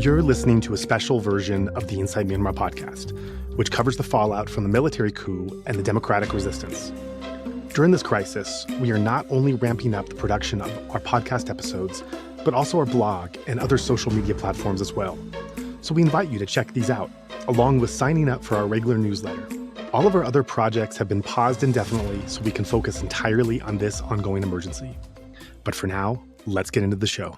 You're listening to a special version of the Inside Myanmar podcast, which covers the fallout from the military coup and the democratic resistance. During this crisis, we are not only ramping up the production of our podcast episodes, but also our blog and other social media platforms as well. So we invite you to check these out, along with signing up for our regular newsletter. All of our other projects have been paused indefinitely so we can focus entirely on this ongoing emergency. But for now, let's get into the show.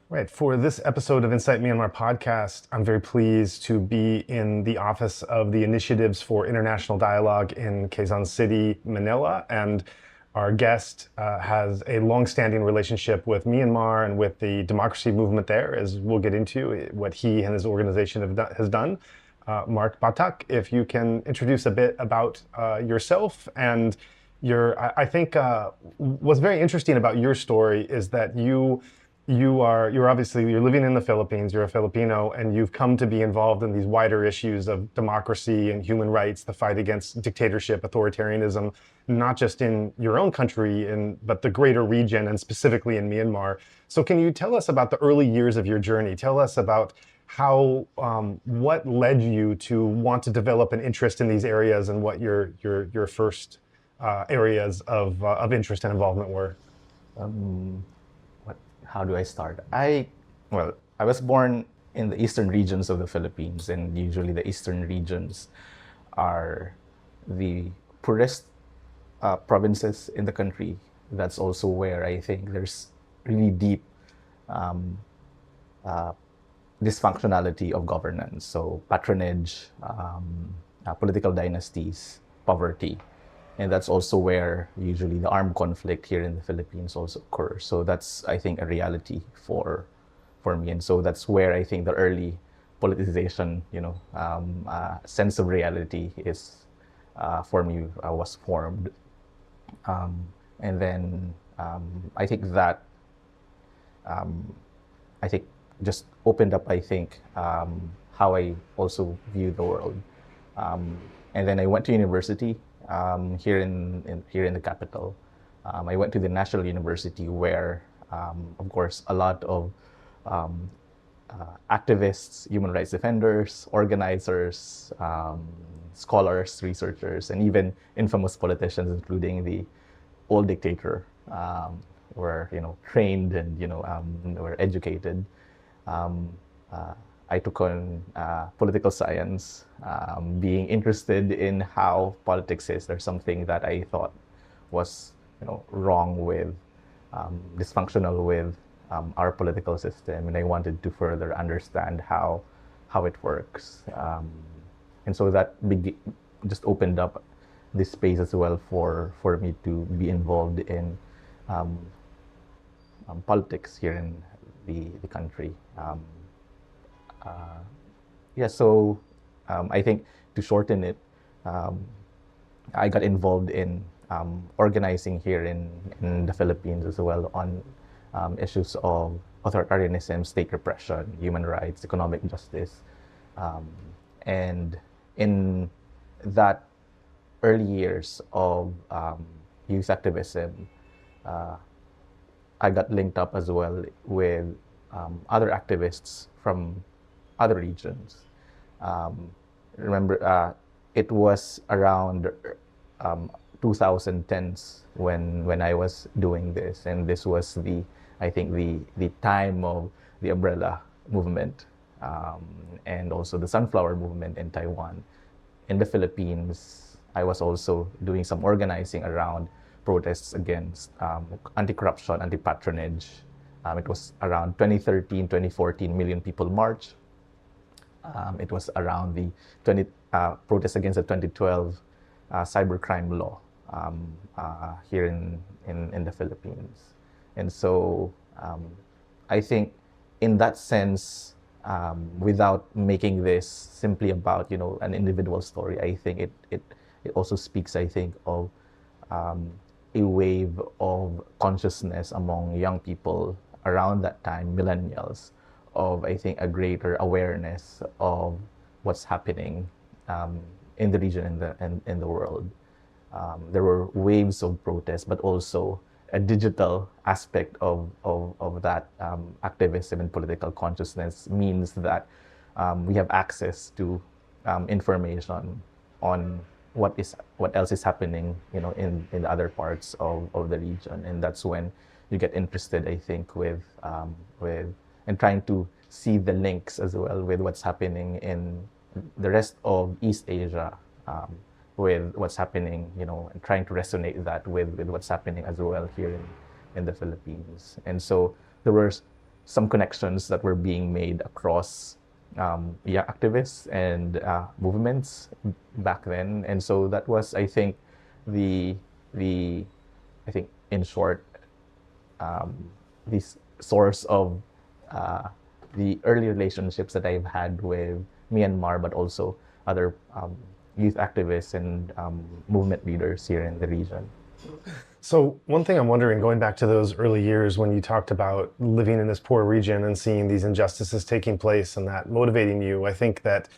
Right. For this episode of Insight Myanmar podcast, I'm very pleased to be in the office of the Initiatives for International Dialogue in Quezon City, Manila. And our guest has a long-standing relationship with Myanmar and with the democracy movement there, as we'll get into what he and his organization has done. Mark Batak, if you can introduce a bit about yourself and I think what's very interesting about your story is that you're obviously living in the Philippines, you're a Filipino, and you've come to be involved in these wider issues of democracy and human rights, the fight against dictatorship, authoritarianism, not just in your own country, but the greater region and specifically in Myanmar. So can you tell us about the early years of your journey? Tell us about how, what led you to want to develop an interest in these areas and what your first areas of interest and involvement were. How do I start? I was born in the eastern regions of the Philippines, and usually the eastern regions are the poorest provinces in the country. That's also where I think there's really deep dysfunctionality of governance. So patronage, political dynasties, poverty. And that's also where usually the armed conflict here in the Philippines also occurs. So that's, I think, a reality for me. And so that's where I think the early politicization, sense of reality is, for me, was formed. And then I think that, just opened up, how I also view the world. And then I went to university. Here in the capital. I went to the National University where, of course, a lot of activists, human rights defenders, organizers, scholars, researchers, and even infamous politicians, including the old dictator, were trained and were educated. I took on political science, being interested in how politics is. There's something that I thought was, wrong with, dysfunctional with our political system, and I wanted to further understand how it works. And so that just opened up this space as well for me to be involved in politics here in the country. So I think to shorten it, I got involved in organizing here in the Philippines as well on issues of authoritarianism, state repression, human rights, economic justice. And in that early years of youth activism, I got linked up as well with other activists from other regions. Remember, it was around 2010s when I was doing this, and this was the time of the umbrella movement, and also the sunflower movement in Taiwan. In the Philippines, I was also doing some organizing around protests against anti-corruption, anti-patronage. It was around 2013, 2014 Million People March. It was around the protests against the 2012 cybercrime law here in the Philippines. And so I think in that sense, without making this simply about an individual story, I think it also speaks, I think, of a wave of consciousness among young people around that time, millennials, of I think a greater awareness of what's happening in the region and in the world. There were waves of protest, but also a digital aspect of that activism and political consciousness means that we have access to information on what else is happening, in the other parts of the region, and that's when you get interested, I think, with and trying to see the links as well with what's happening in the rest of East Asia, with what's happening, and trying to resonate that with what's happening as well here in the Philippines. And so there were some connections that were being made across activists and movements back then. And so that was, I think, I think in short, this source of the early relationships that I've had with Myanmar, but also other youth activists and movement leaders here in the region. So one thing I'm wondering, going back to those early years when you talked about living in this poor region and seeing these injustices taking place and that motivating you, I think that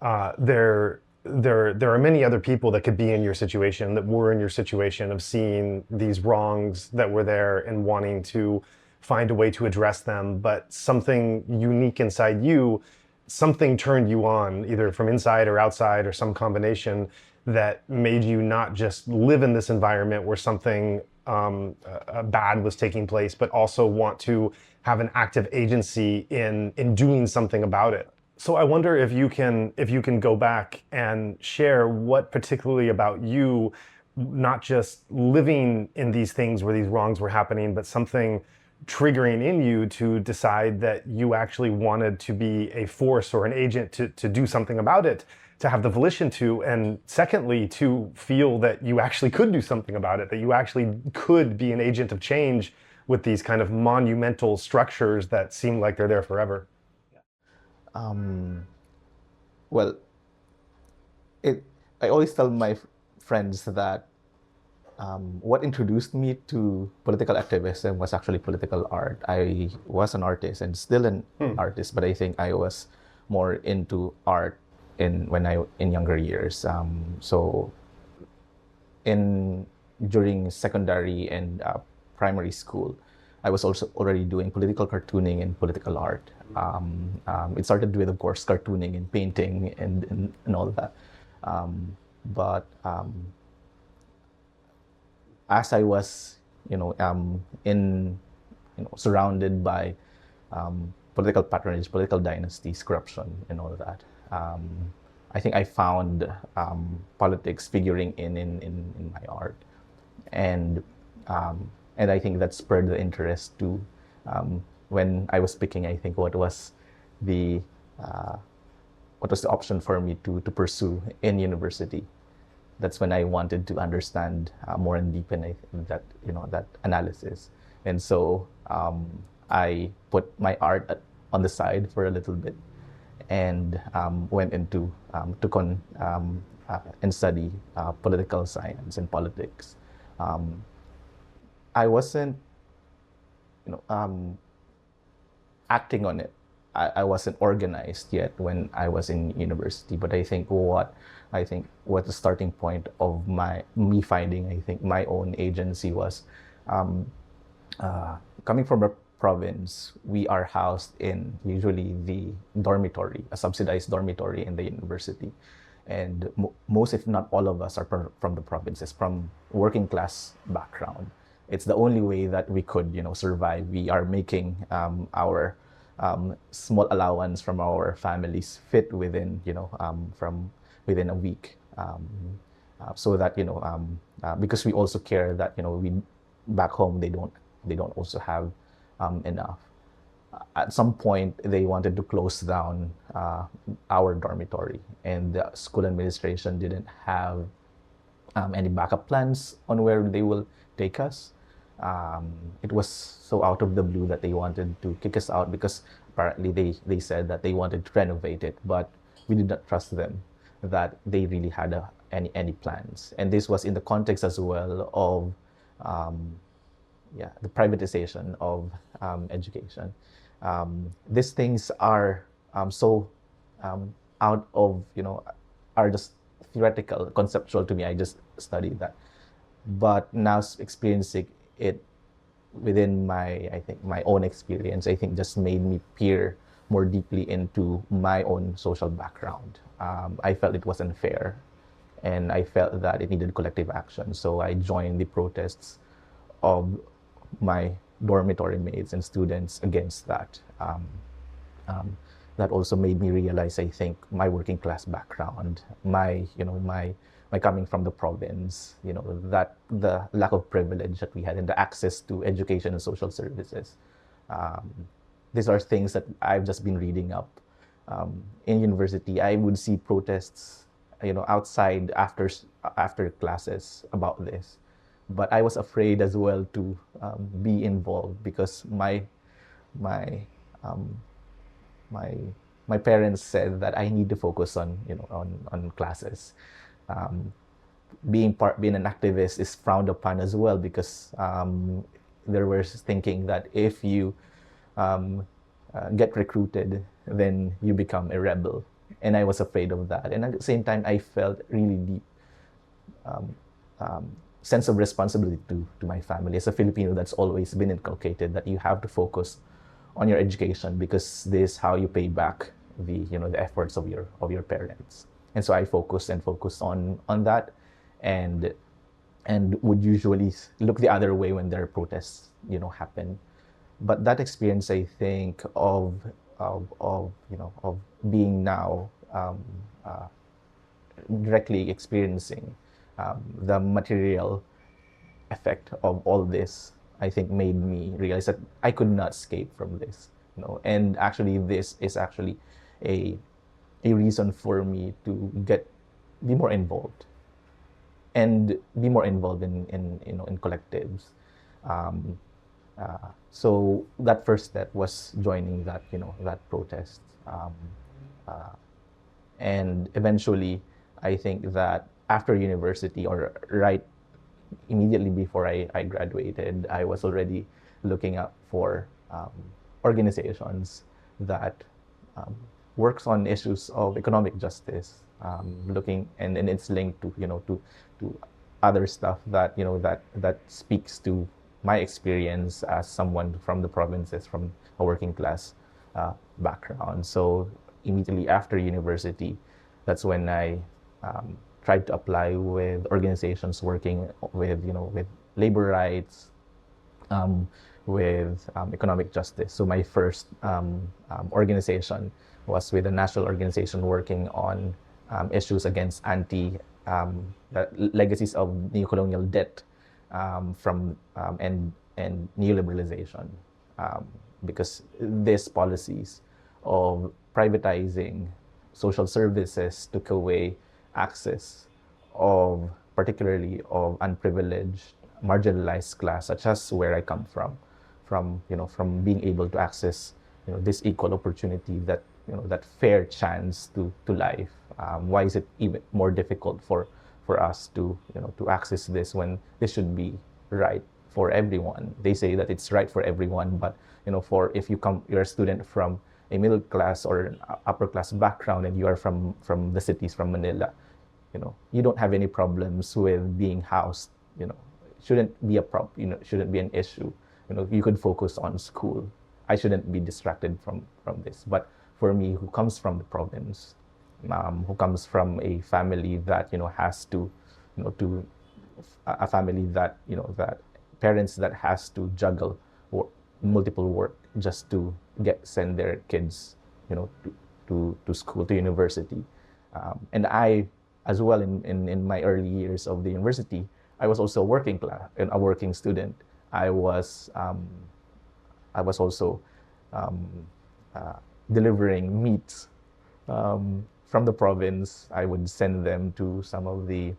there are many other people that could be in your situation, that were in your situation, of seeing these wrongs that were there and wanting to find a way to address them, but something unique inside you, something turned you on, either from inside or outside or some combination, that made you not just live in this environment where something bad was taking place, but also want to have an active agency in doing something about it. So I wonder if you can go back and share what particularly about you, not just living in these things where these wrongs were happening, but something triggering in you to decide that you actually wanted to be a force or an agent to do something about it, to have the volition to, and secondly, to feel that you actually could do something about it, that you actually could be an agent of change with these kind of monumental structures that seem like they're there forever. Well, I always tell my friends that what introduced me to political activism was actually political art. I was an artist and still an artist, but I think I was more into art in younger years. So during secondary and primary school, I was also already doing political cartooning and political art. It started with, of course, cartooning and painting and all that. But as I was, surrounded by political patronage, political dynasties, corruption, and all that, I think I found politics figuring in my art, and I think that spurred the interest to when I was picking, I think, what was the option for me to pursue in university. That's when I wanted to understand more and deepen that analysis, and so I put my art on the side for a little bit, and went into and study political science and politics. I wasn't, acting on it. I wasn't organized yet when I was in university, but I think what the starting point of me finding, I think, my own agency was coming from a province. We are housed in usually the dormitory, a subsidized dormitory in the university, and most, if not all of us, are from the provinces, from working class background. It's the only way that we could, survive. We are making our small allowance from our families fit within, from within a week, so that, because we also care that, we back home they don't also have enough. At some point, they wanted to close down our dormitory, and the school administration didn't have any backup plans on where they will take us. It was so out of the blue that they wanted to kick us out because apparently they said that they wanted to renovate it, but we did not trust them that they really had any plans. And this was in the context as well of the privatization of education. These things are so out of, are just theoretical, conceptual to me. I just studied that. But now experiencing it within I think my own experience, I think just made me peer more deeply into my own social background. I felt it was unfair, and I felt that it needed collective action. So I joined the protests of my dormitory mates and students against that. That also made me realize, I think, my working class background, my coming from the province, that the lack of privilege that we had and the access to education and social services. These are things that I've just been reading up. In university, I would see protests, outside after classes about this. But I was afraid as well to be involved because my parents said that I need to focus on classes. Being an activist is frowned upon as well because there was thinking that if you get recruited, then you become a rebel, and I was afraid of that. And at the same time, I felt really deep sense of responsibility to my family. As a Filipino, that's always been inculcated that you have to focus on your education because this is how you pay back the efforts of your parents. And so I focused on that, and would usually look the other way when there are protests happen. But that experience, I think, of being now directly experiencing the material effect of all this, I think, made me realize that I could not escape from this. And actually, this is actually a reason for me to be more involved and be more involved in collectives. So that first step was joining that protest, and eventually, I think that after university, or right immediately before I graduated, I was already looking up for organizations that works on issues of economic justice, looking and it's linked to to other stuff that that speaks to my experience as someone from the provinces, from a working class background. So immediately after university, that's when I tried to apply with organizations working with with labor rights, with economic justice. So my first organization was with a national organization working on issues against legacies of neocolonial debt from and neoliberalization, because these policies of privatizing social services took away access of particularly of unprivileged, marginalized class, such as where I come from being able to access this equal opportunity, that fair chance to life. Why is it even more difficult for us to access this when this should be right for everyone? They say that it's right for everyone, but for if you're a student from a middle class or an upper class background and you are from the cities, from Manila, you don't have any problems with being housed. Shouldn't be a shouldn't be an issue. You could focus on school. I shouldn't be distracted from this. But for me, who comes from the province, who comes from a family that has to, a family that that parents that has to juggle multiple just to send their kids, to school, to university. And I, as well, in my early years of the university, I was also a working student. I was I was also um, uh, delivering meats from the province. I would send them to some of the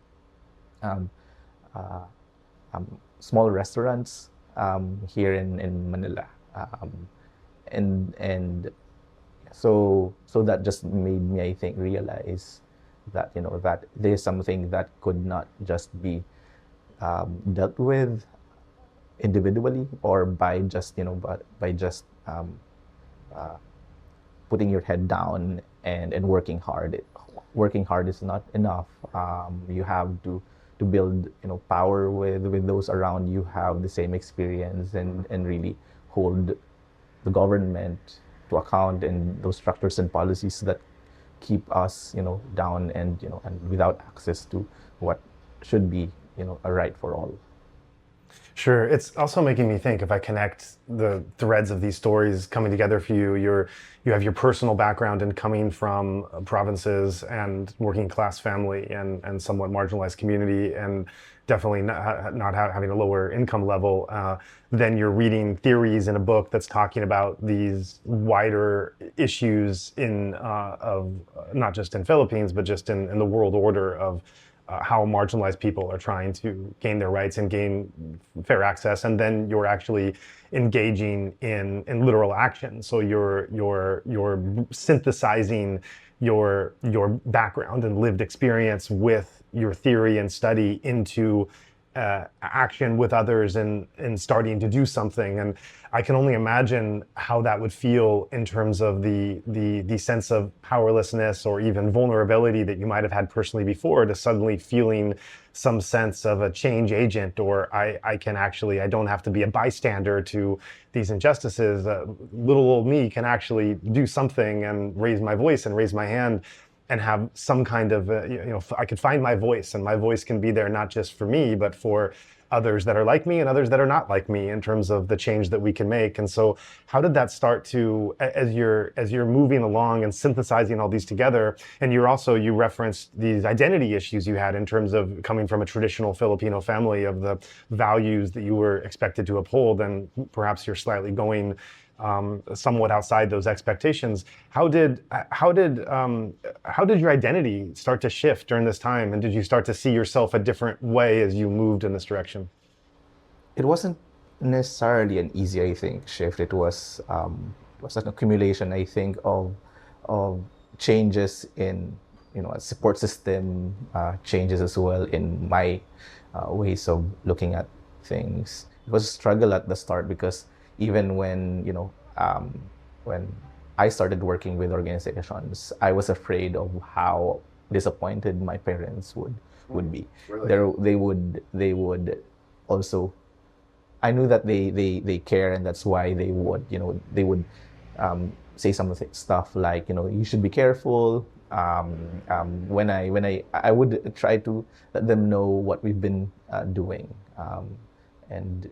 um, uh, small restaurants here in Manila. And so that just made me, I think, realize that that there's something that could not just be dealt with individually, or by just but by just uh, putting your head down and working hard. Working hard is not enough. You have to build power with those around you, have the same experience, and really hold the government to account, and those structures and policies that keep us down, and without access to what should be a right for all. Sure. It's also making me think, if I connect the threads of these stories coming together for you, you have your personal background in coming from provinces and working class family and somewhat marginalized community, and definitely not having a lower income level. Then you're reading theories in a book that's talking about these wider issues of not just in Philippines, but just in the world order of how marginalized people are trying to gain their rights and gain fair access, and then you're actually engaging in literal action. So you're synthesizing your background and lived experience with your theory and study into action with others, and starting to do something. And I can only imagine how that would feel in terms of the sense of powerlessness or even vulnerability that you might have had personally before, to suddenly feeling some sense of a change agent, or I don't have to be a bystander to these injustices. Little old me can actually do something and raise my voice and raise my hand and have some kind of, I could find my voice, and my voice can be there not just for me, but for others that are like me and others that are not like me, in terms of the change that we can make. And so how did that start to, as you're moving along and synthesizing all these together, and you referenced these identity issues you had in terms of coming from a traditional Filipino family, of the values that you were expected to uphold, and perhaps you're slightly going somewhat outside those expectations. How did your identity start to shift during this time, and did you start to see yourself a different way as you moved in this direction? It wasn't necessarily an easy, I think, shift. It was an accumulation, I think, of changes in a support system, changes as well in my ways of looking at things. It was a struggle at the start, because even when I started working with organizations, I was afraid of how disappointed my parents would be. Really? They would also. I knew that they care, and that's why they would say some of the stuff like, you should be careful. When I would try to let them know what we've been doing, and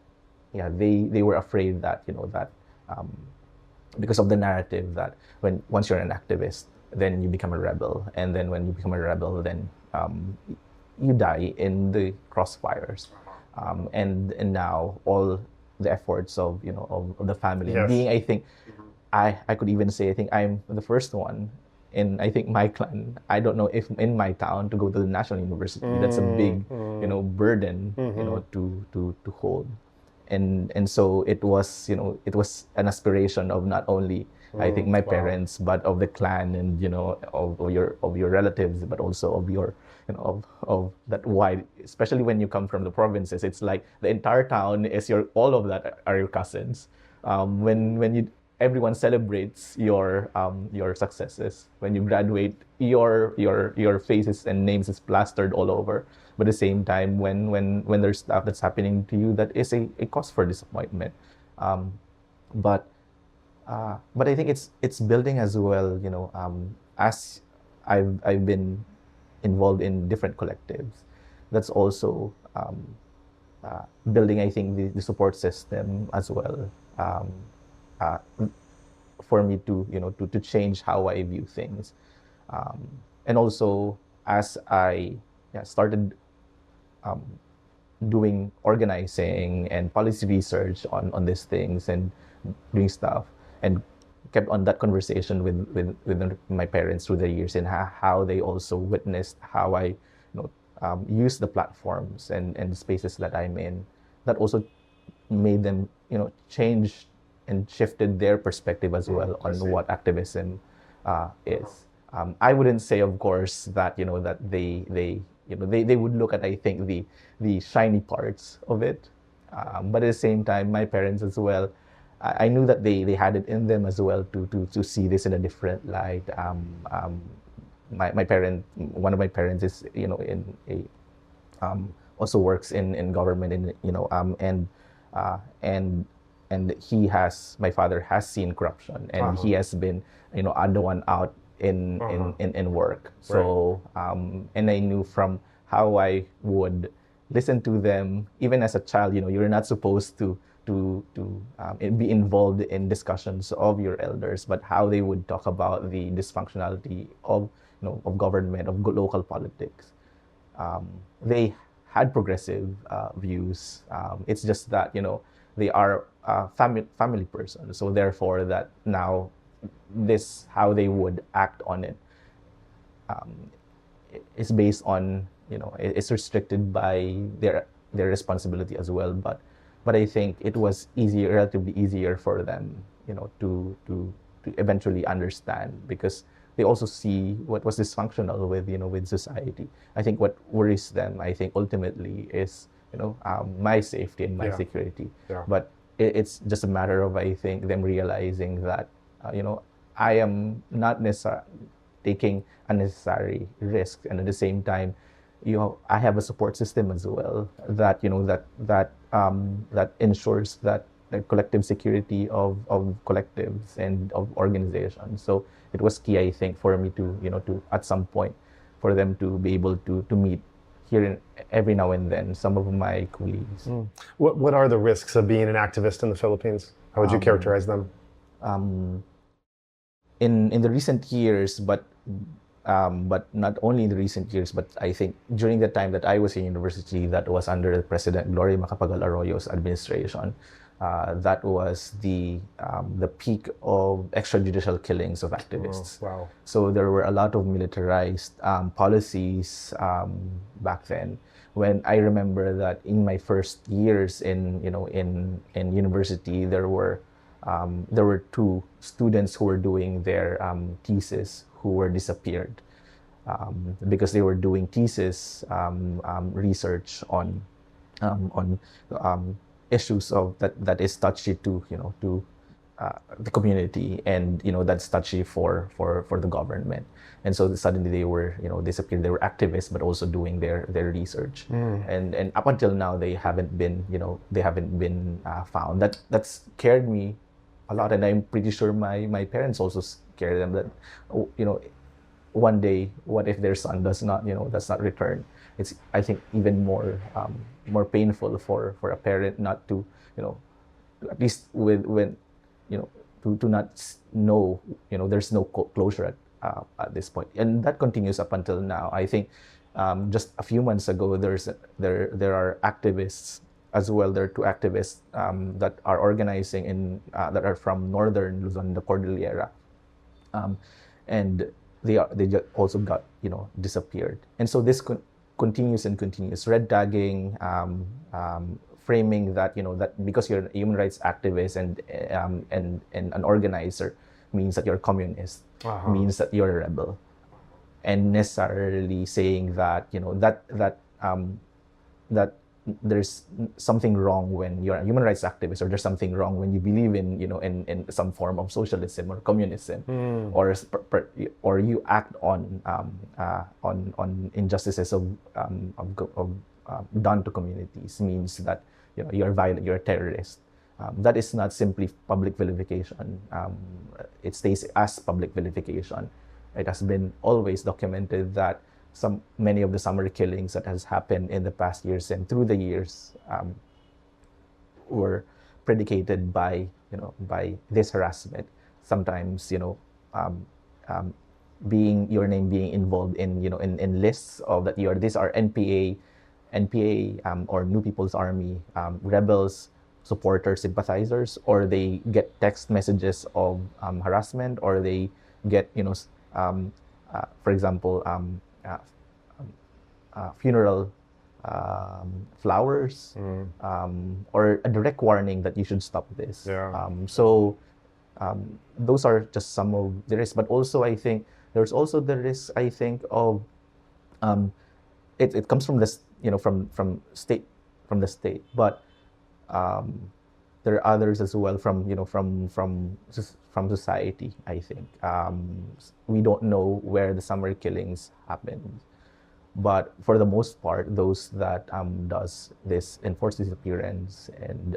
yeah, they were afraid that um, because of the narrative that once you're an activist, then you become a rebel, and then when you become a rebel, then you die in the crossfires. And now all the efforts of the family, Yes. being, I think, I could even say, I think I'm the first one in, I think, my clan. I don't know if in my town, to go to the national university. That's a big burden to hold. And so it was an aspiration of not only, I think, my parents, but of the clan, and of your relatives, but also of your of that wide, especially when you come from the provinces. It's like the entire town is all of that are your cousins. When you everyone celebrates your successes. When you graduate, your faces and names is plastered all over. But at the same time, when there's stuff that's happening to you, that is a cause for disappointment. Um, but but I think it's building as well. As I've been involved in different collectives, that's also building, I think, the support system as well. Um, uh, for me to to change how I view things. And also, as I started doing organizing and policy research on these things and doing stuff, and kept on that conversation with my parents through the years, and how they also witnessed how I use the platforms and spaces that I'm in, that also made them change and shifted their perspective as well on what activism is. I wouldn't say, of course, that that they would look at, I think, the shiny parts of it, but at the same time, my parents as well, I knew that they had it in them as well to see this in a different light. My parent, one of my parents is in a also works in government, in and he has, my father has seen corruption, and he has been the one out in work. So and I knew from how I would listen to them, even as a child, you're not supposed to be involved in discussions of your elders, but how they would talk about the dysfunctionality of of government, of local politics. They had progressive views. It's just that they are family person, so therefore that now this how they would act on it um, is based on it's restricted by their responsibility as well. But I think it was easier, relatively easier for them, to eventually understand, because they also see what was dysfunctional with society. I think what worries them, I think, ultimately is my safety and my security. But it's just a matter of, I think, them realizing that I am not necessarily taking unnecessary risks, and at the same time, I have a support system as well that that ensures that the collective security of collectives and of organizations. So it was key, I think, for me to to at some point for them to be able to meet here every now and then some of my colleagues. What are the risks of being an activist in the Philippines? How would you characterize them? In the recent years, but not only in the recent years, but I think during the time that I was in university, that was under President Gloria Macapagal Arroyo's administration, that was the peak of extrajudicial killings of activists. Wow. So there were a lot of militarized policies back then. When I remember that in my first years in university, there were two students who were doing their thesis who were disappeared because they were doing thesis research on issues of that is touchy to the community, and that's touchy for the government. And so suddenly they were disappeared. They were activists, but also doing their research. And up until now, they haven't been found. That scared me a lot, and I'm pretty sure my parents also scared them that one day, what if their son does not return? It's, I think, even more painful for a parent not to at least when to not know there's no closure at this point, and that continues up until now. I think just a few months ago, there are activists as well. There are two activists that are organizing in that are from northern Luzon, the Cordillera, and they just also got disappeared. And so this continues and continues. Red tagging, framing that that because you're a human rights activist and an organizer means that you're a communist, means that you're a rebel, and necessarily saying that that there's something wrong when you're a human rights activist, or there's something wrong when you believe in in some form of socialism or communism, or you act on injustices of done to communities, means that you're violent, you're a terrorist. That is not simply public vilification. It stays as public vilification. It has been always documented that many of the summer killings that has happened in the past years and through the years were predicated by by this harassment. Sometimes, um, um, being your name being involved in, in lists of that these are NPA, or New People's Army, rebels, supporters, sympathizers, or they get text messages of harassment, or they get, for example, funeral flowers, or a direct warning that you should stop this. Yeah. Those are just some of the risks, but also I think there's also the risk, I think, of it comes from this, from the state, but there are others as well from, from society. I think we don't know where the summer killings happened, but for the most part, those that does this enforced disappearance and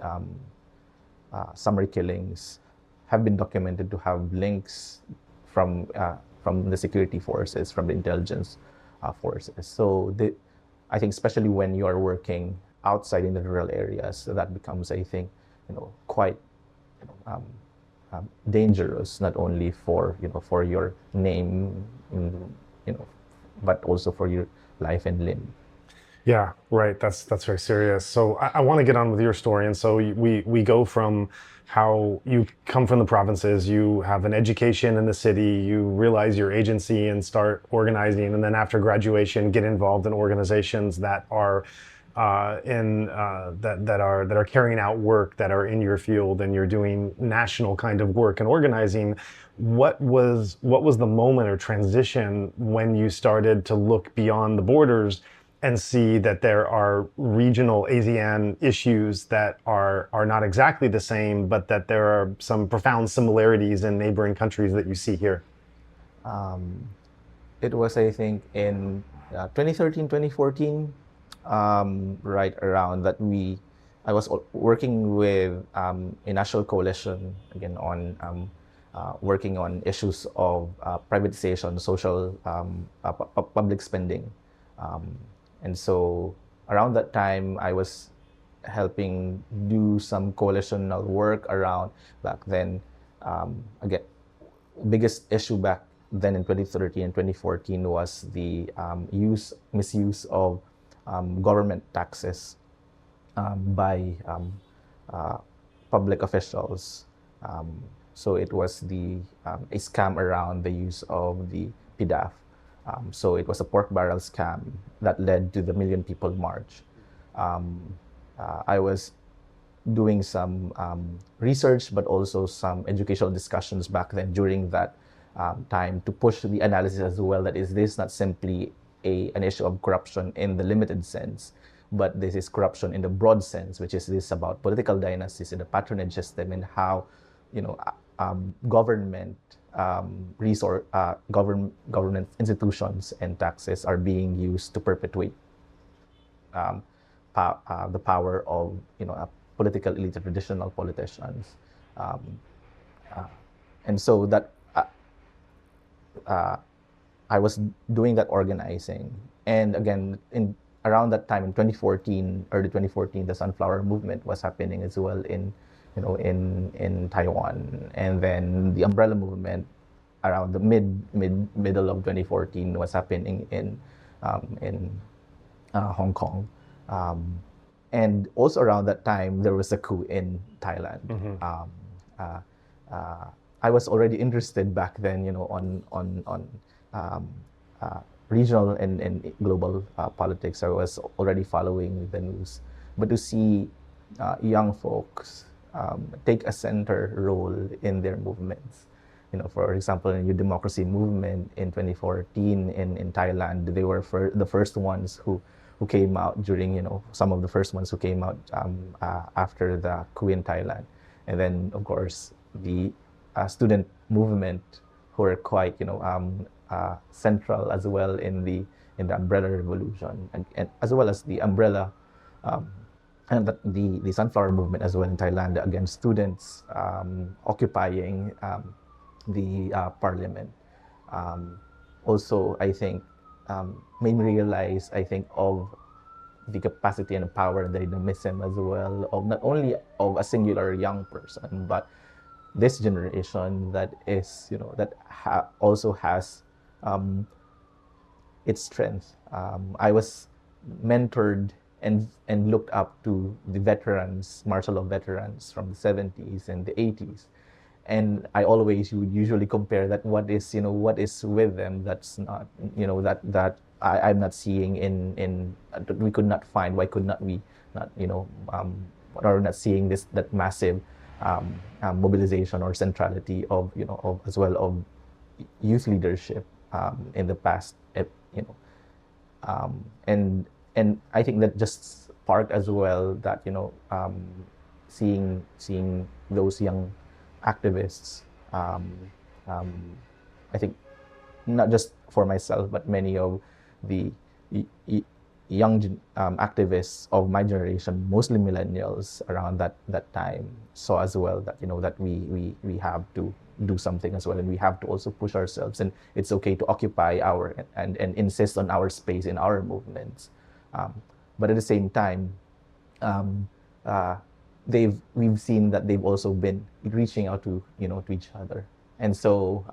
summary killings have been documented to have links from the security forces, from the intelligence forces. So I think especially when you are working outside in the rural areas, that becomes, I think, quite dangerous, not only for for your name, but also for your life and limb. Yeah, right. That's very serious. So I want to get on with your story. And so we go from how you come from the provinces, you have an education in the city, you realize your agency and start organizing, and then after graduation, get involved in organizations that are that are carrying out work that are in your field, and you're doing national kind of work and organizing. What was the moment or transition when you started to look beyond the borders and see that there are regional ASEAN issues that are not exactly the same, but that there are some profound similarities in neighboring countries that you see here? It was, I think, in 2013, 2014, right around that I was working with a national coalition, again, on working on issues of privatization, social public spending. And so around that time, I was helping do some coalitional work around, back then. Again, biggest issue back then in 2013 and 2014 was the misuse of government taxes by public officials. So it was a scam around the use of the PDAF. So it was a pork barrel scam that led to the Million People March. I was doing some research, but also some educational discussions back then during that time to push the analysis as well, that is this not simply an issue of corruption in the limited sense, but this is corruption in the broad sense, which is this about political dynasties and the patronage system, and how government government institutions and taxes are being used to perpetuate the power of political elite, traditional politicians, and so that I was doing that organizing, and again in around that time in 2014, early 2014, the Sunflower Movement was happening as well in Taiwan, and then the Umbrella Movement around the middle of 2014 was happening in Hong Kong, and also around that time there was a coup in Thailand. I was already interested back then, on regional and global politics. I was already following the news, but to see young folks take a center role in their movements. For example, in the New Democracy movement in 2014 in Thailand, they were the first ones who came out during, some of the first ones who came out after the coup in Thailand. And then, of course, the student movement, who are quite, central as well in the umbrella revolution, and as well as the umbrella and the Sunflower Movement as well in Thailand against students occupying the parliament. Also, I think, made me realize, I think, of the capacity and power and the dynamism as well of not only of a singular young person, but this generation that is, that also has its strength. I was mentored and looked up to the veterans, martial law veterans from the 70s and the 80s. And I always would usually compare that what is with them that's not, I'm not seeing that we could not find. Why could not we not, or not seeing that massive mobilization or centrality of, as well of youth leadership in the past, you know, and I think that just sparked as well that, seeing those young activists, um, I think not just for myself but many of the young activists of my generation, mostly millennials around that time, saw as well that, that we have to do something as well, and we have to also push ourselves, and it's okay to occupy our and insist on our space in our movements, but at the same time, um, uh, we've seen that they've also been reaching out to, to each other. And so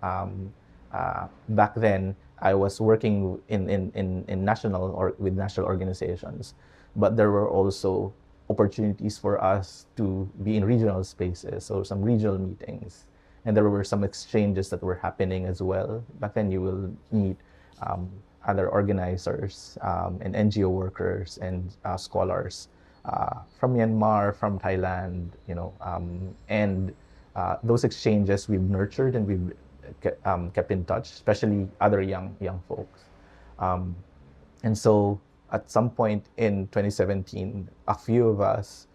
back then I was working in national or with national organizations, but there were also opportunities for us to be in regional spaces, so some regional meetings, and there were some exchanges that were happening as well. Back then you will meet other organizers and NGO workers and scholars from Myanmar, from Thailand, and those exchanges we've nurtured and we've kept in touch, especially other young folks. Um, and so at some point in 2017, a few of us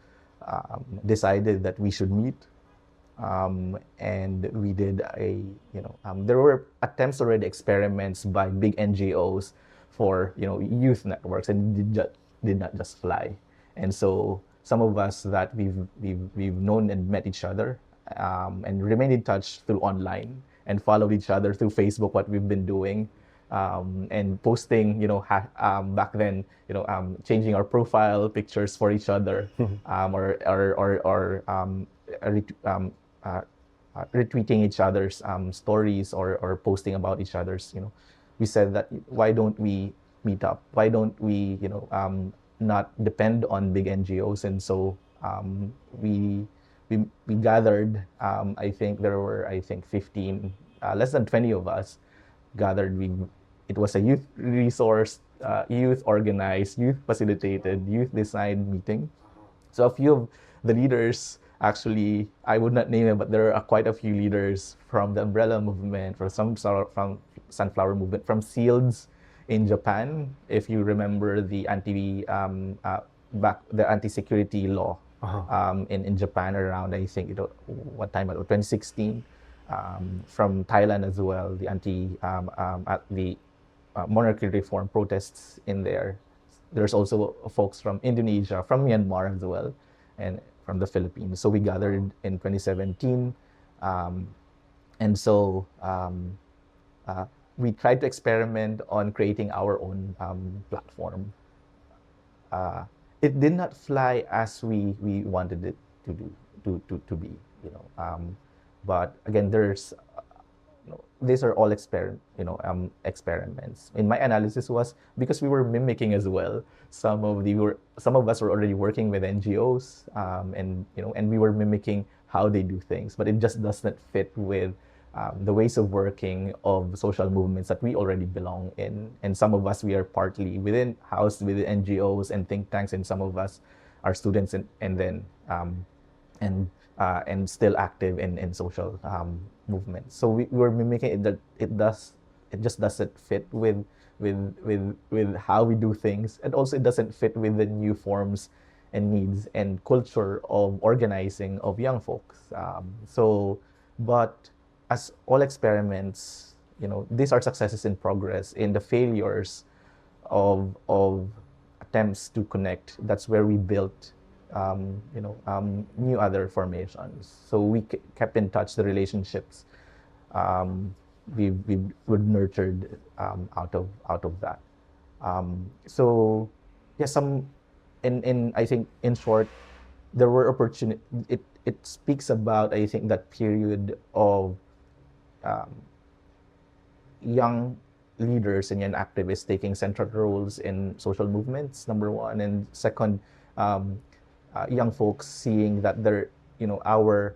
decided that we should meet. And we did there were attempts already, experiments by big NGOs for, youth networks, and did not just fly. And so some of us that we've known and met each other, and remained in touch through online and followed each other through Facebook, what we've been doing, and posting, back then, changing our profile pictures for each other, or retweeting each other's stories, or posting about each other's. We said that, why don't we meet up? Why don't we, not depend on big NGOs? And so we gathered. I think there were 15, less than 20 of us gathered. It was a youth resource, youth organized, youth facilitated, youth designed meeting. So a few of the leaders, actually, I would not name it, but there are quite a few leaders from the Umbrella Movement, from Sunflower Movement, from SEALDS in Japan. If you remember the anti-security law in Japan around, I think, what time, 2016. From Thailand as well, the monarchy reform protests in there. There's also folks from Indonesia, from Myanmar as well, and from the Philippines. So we gathered in 2017. And so we tried to experiment on creating our own platform. It did not fly as we wanted it to be, but again, there's these are all experiments. In my analysis was because we were mimicking as well. Some of us were already working with NGOs, and we were mimicking how they do things, but it just doesn't fit with the ways of working of social movements that we already belong in. And some of us, we are partly housed within NGOs and think tanks, and some of us are students and still active in social movements. So we were mimicking it. That it just doesn't fit with how we do things, and also it doesn't fit with the new forms and needs and culture of organizing of young folks. But as all experiments, these are successes in progress. In the failures of attempts to connect, that's where we built new other formations. So we kept in touch, the relationships we were nurtured out of that. I think, in short, there were opportunity. it speaks about, I think, that period of um, young leaders and young activists taking central roles in social movements, number one, and second, um, young folks seeing that our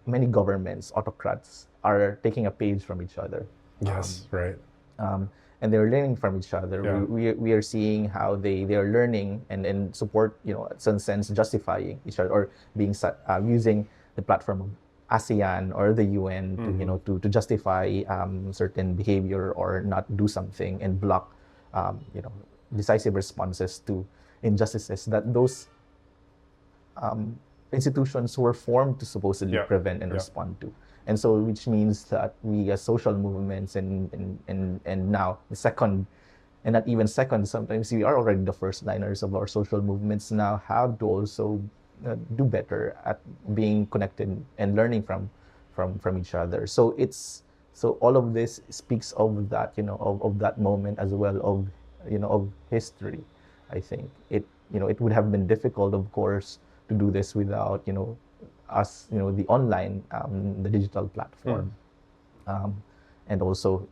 many governments, autocrats, are taking a page from each other. Yes, right. Um, and they're learning from each other. Yeah. We are seeing how they are learning and support, in some sense, justifying each other or using the platform of ASEAN or the UN to to justify certain behavior or not do something and block decisive responses to injustices that those institutions were formed to supposedly prevent and respond to. And so, which means that we as social movements and now the second, and not even second, sometimes we are already the first liners of our social movements now have to also do better at being connected and learning from each other. So all of this speaks of that, of that moment as well of, of history. I think it would have been difficult, of course, to do this without, us, the online, the digital platform. And also,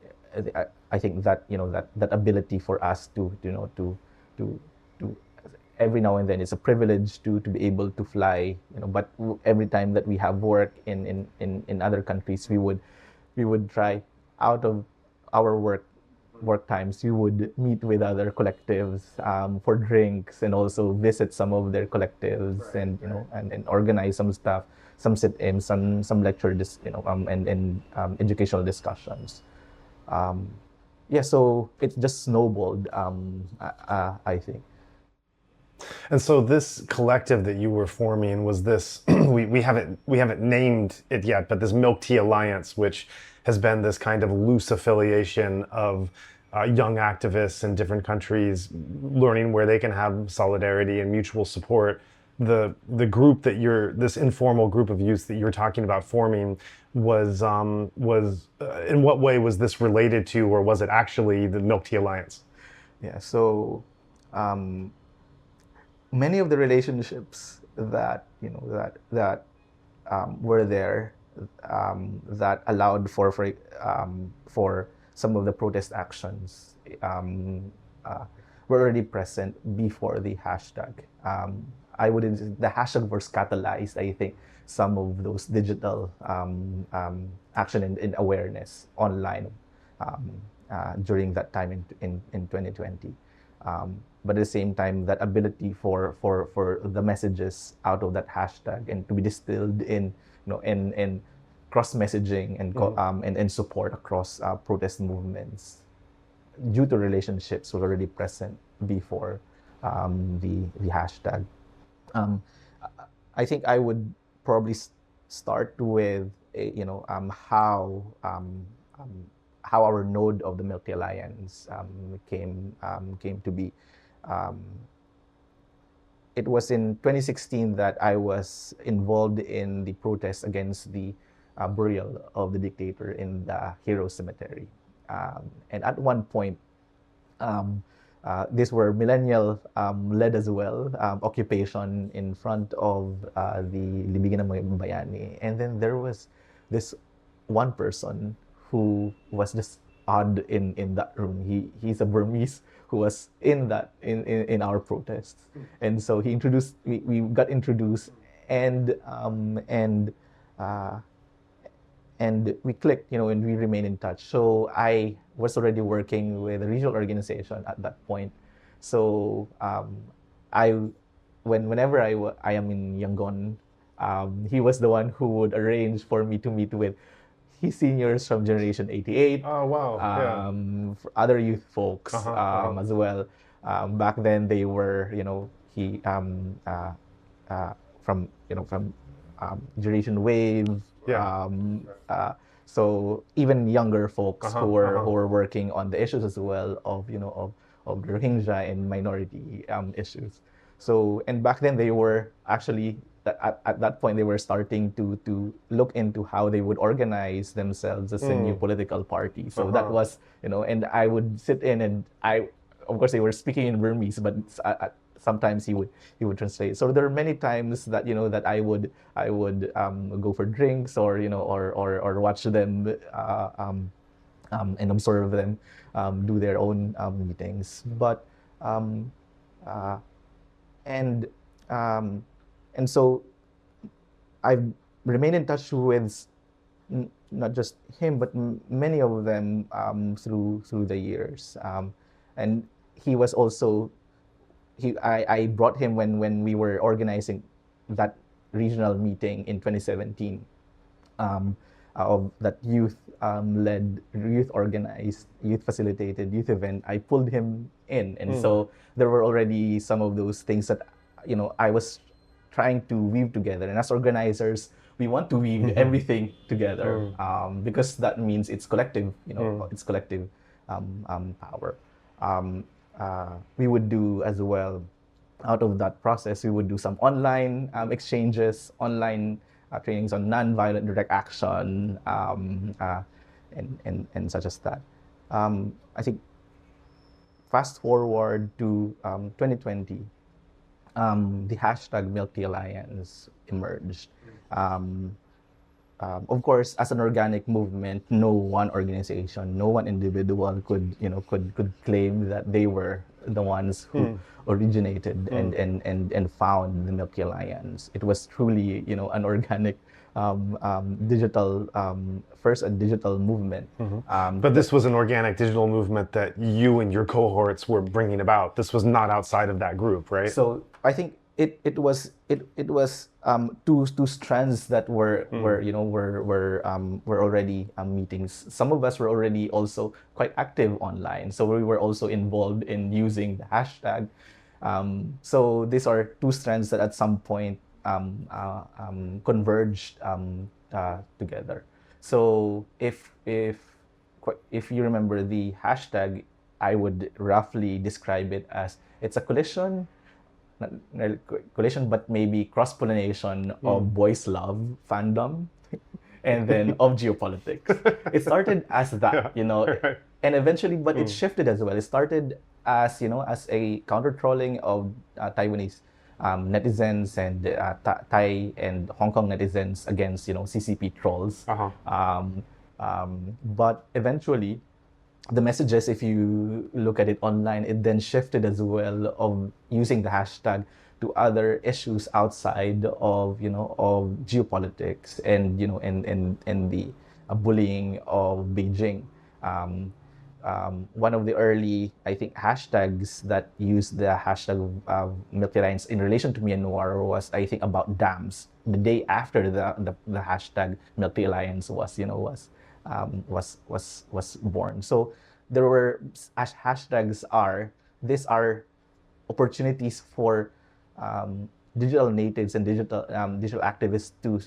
I think that, that ability for us to to every now and then, it's a privilege to be able to fly, but every time that we have work in other countries, we would try out of our work times, we would meet with other collectives for drinks and also visit some of their collectives, and and organize some stuff, some sit-ins, some lecture, and educational discussions. So it just snowballed, I think. And so this collective that you were forming was this we haven't named it yet, but this Milk Tea Alliance, which has been this kind of loose affiliation of young activists in different countries, learning where they can have solidarity and mutual support. The group that this informal group of youth that you're talking about forming was in what way was this related to, or was it actually the Milk Tea Alliance? Yeah. So. Many of the relationships that were there, that allowed for some of the protest actions, were already present before the hashtag. The hashtag was catalyzed, I think, some of those digital action and awareness online during that time in 2020. But at the same time, that ability for the messages out of that hashtag and to be distilled in cross messaging and support across protest movements due to relationships was already present before the hashtag. I think I would probably start with how our node of the Milk Tea Alliance came to be. It was in 2016 that I was involved in the protest against the burial of the dictator in the Hero Cemetery. And at one point, these were millennial led as well, occupation in front of the Libigan ng Bayani. And then there was this one person who was just odd in that room. He's a Burmese who was in our protests, and so we got introduced, and we clicked, and we remained in touch. So I was already working with a regional organization at that point. So whenever I am in Yangon, he was the one who would arrange for me to meet with his seniors from Generation 88. Oh, wow. For other youth folks as well. Back then they were, he from Generation Wave. So even younger folks who were working on the issues as well of of Rohingya and minority issues. So, and back then they were actually at that point they were starting to look into how they would organize themselves as a new political party. So that was, and I would sit in, and of course they were speaking in Burmese, but sometimes he would translate. So there are many times that that I would go for drinks, or or watch them and observe them do their own meetings. But um, uh, and um, and so I've remained in touch with not just him, but many of them through the years. And he was also I brought him when we were organizing that regional meeting in 2017, um, of that youth led, youth organized, youth facilitated youth event. I pulled him in, and so there were already some of those things that I was trying to weave together. And as organizers, we want to weave everything together, because that means it's collective. It's collective power. We would do as well, out of that process, we would do some online exchanges, online trainings on non-violent direct action, and such as that. I think fast forward to 2020, the hashtag Milk Tea Alliance emerged. Of course, as an organic movement, no one organization, no one individual could claim that they were the ones who originated and found the Milk Tea Alliance. It was truly an organic, digital, first a digital movement. But this was an organic digital movement that you and your cohorts were bringing about. This was not outside of that group, right? So I think it was two strands that were already meetings. Some of us were already also quite active online, so we were also involved in using the hashtag. So these are two strands that at some point converged together. So if you remember the hashtag, I would roughly describe it as it's a collision, but maybe cross-pollination of boys love fandom and then of geopolitics. It started as that, and eventually, but it shifted as well. It started as as a counter-trolling of Taiwanese netizens and Thai and Hong Kong netizens against CCP trolls. But eventually, the messages, if you look at it online, it then shifted as well of using the hashtag to other issues outside of of geopolitics and and the bullying of Beijing. One of the early, I think, hashtags that used the hashtag Milk Tea Alliance in relation to Myanmar was, I think, about dams. The day after the hashtag Milk Tea Alliance was born. So there were hashtags these are opportunities for digital natives and digital activists to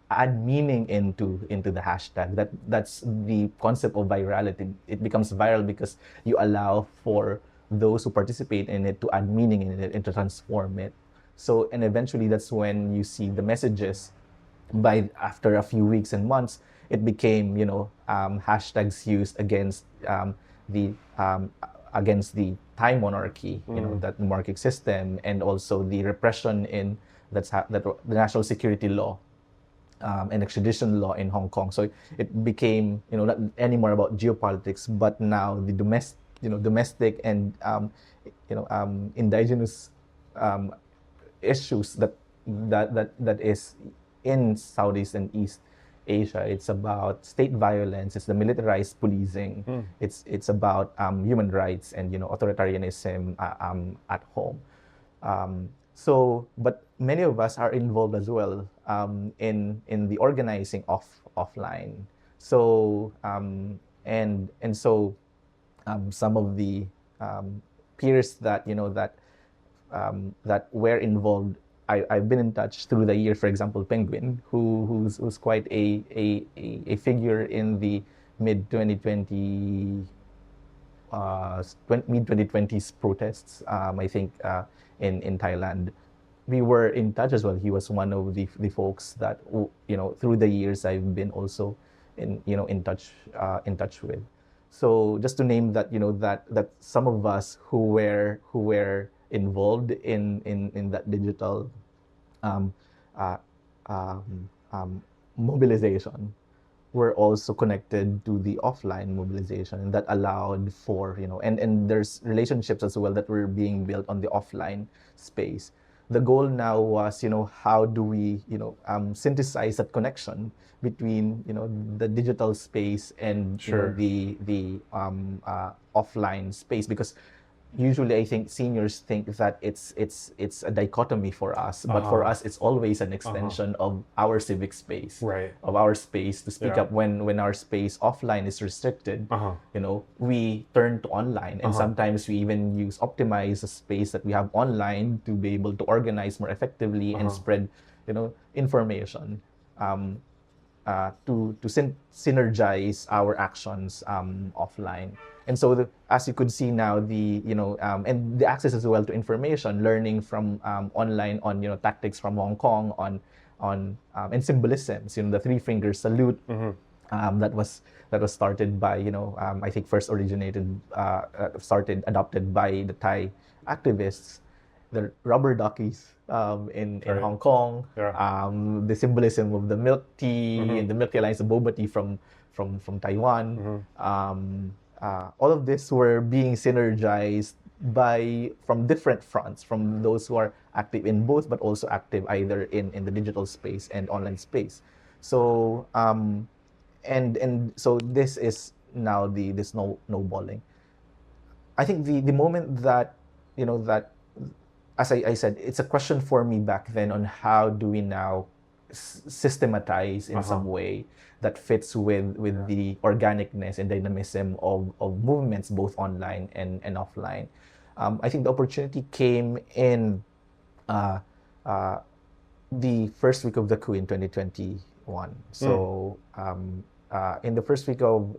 add meaning into the hashtag. That's the concept of virality. It becomes viral because you allow for those who participate in it to add meaning in it and to transform it. So, and eventually that's when you see the messages. After a few weeks and months, it became hashtags used against the Thai monarchy, that monarchic system, and also the repression that the national security law and extradition law in Hong Kong. So it became not anymore about geopolitics, but now the domestic and indigenous issues that is in Southeast and East Asia. It's about state violence. It's the militarized policing. It's about human rights and authoritarianism at home. But many of us are involved as well in the organizing offline. So some of the peers that that were involved, I've been in touch through the year. For example, Penguin, who's quite a figure in the mid 2020s protests. I think in Thailand, we were in touch as well. He was one of the folks that through the years I've been also in touch with. So just to name that, that some of us who were involved in that digital um, uh, um, mobilization were also connected to the offline mobilization, and that allowed for, and there's relationships as well that were being built on the offline space. The goal now was, how do we, synthesize that connection between, the digital space and, Sure. the offline space, because usually I think seniors think that it's a dichotomy for us, but for us it's always an extension of our civic space, Right. of our space to speak Yeah. up when our space offline is restricted. We turn to online, and sometimes we even optimize the space that we have online to be able to organize more effectively and spread, information. To synergize our actions offline. And so, as you could see now, and the access as well to information, learning from online on, tactics from Hong Kong on and symbolisms, the three finger salute. That was started by, I think first adopted by the Thai activists, the rubber duckies in Right. Hong Kong, Yeah. the symbolism of the milk tea and the milk tea alliance, the boba tea from Taiwan. All of this were being synergized from different fronts, from those who are active in both, but also active either in the digital space and online space. So and so this is now this snowballing. I think the moment that, that, as I said, it's a question for me back then on how do we now systematize in some way that fits with the organicness and dynamism of movements both online and offline. I think the opportunity came in uh, uh, the first week of the coup in 2021. So in the first week of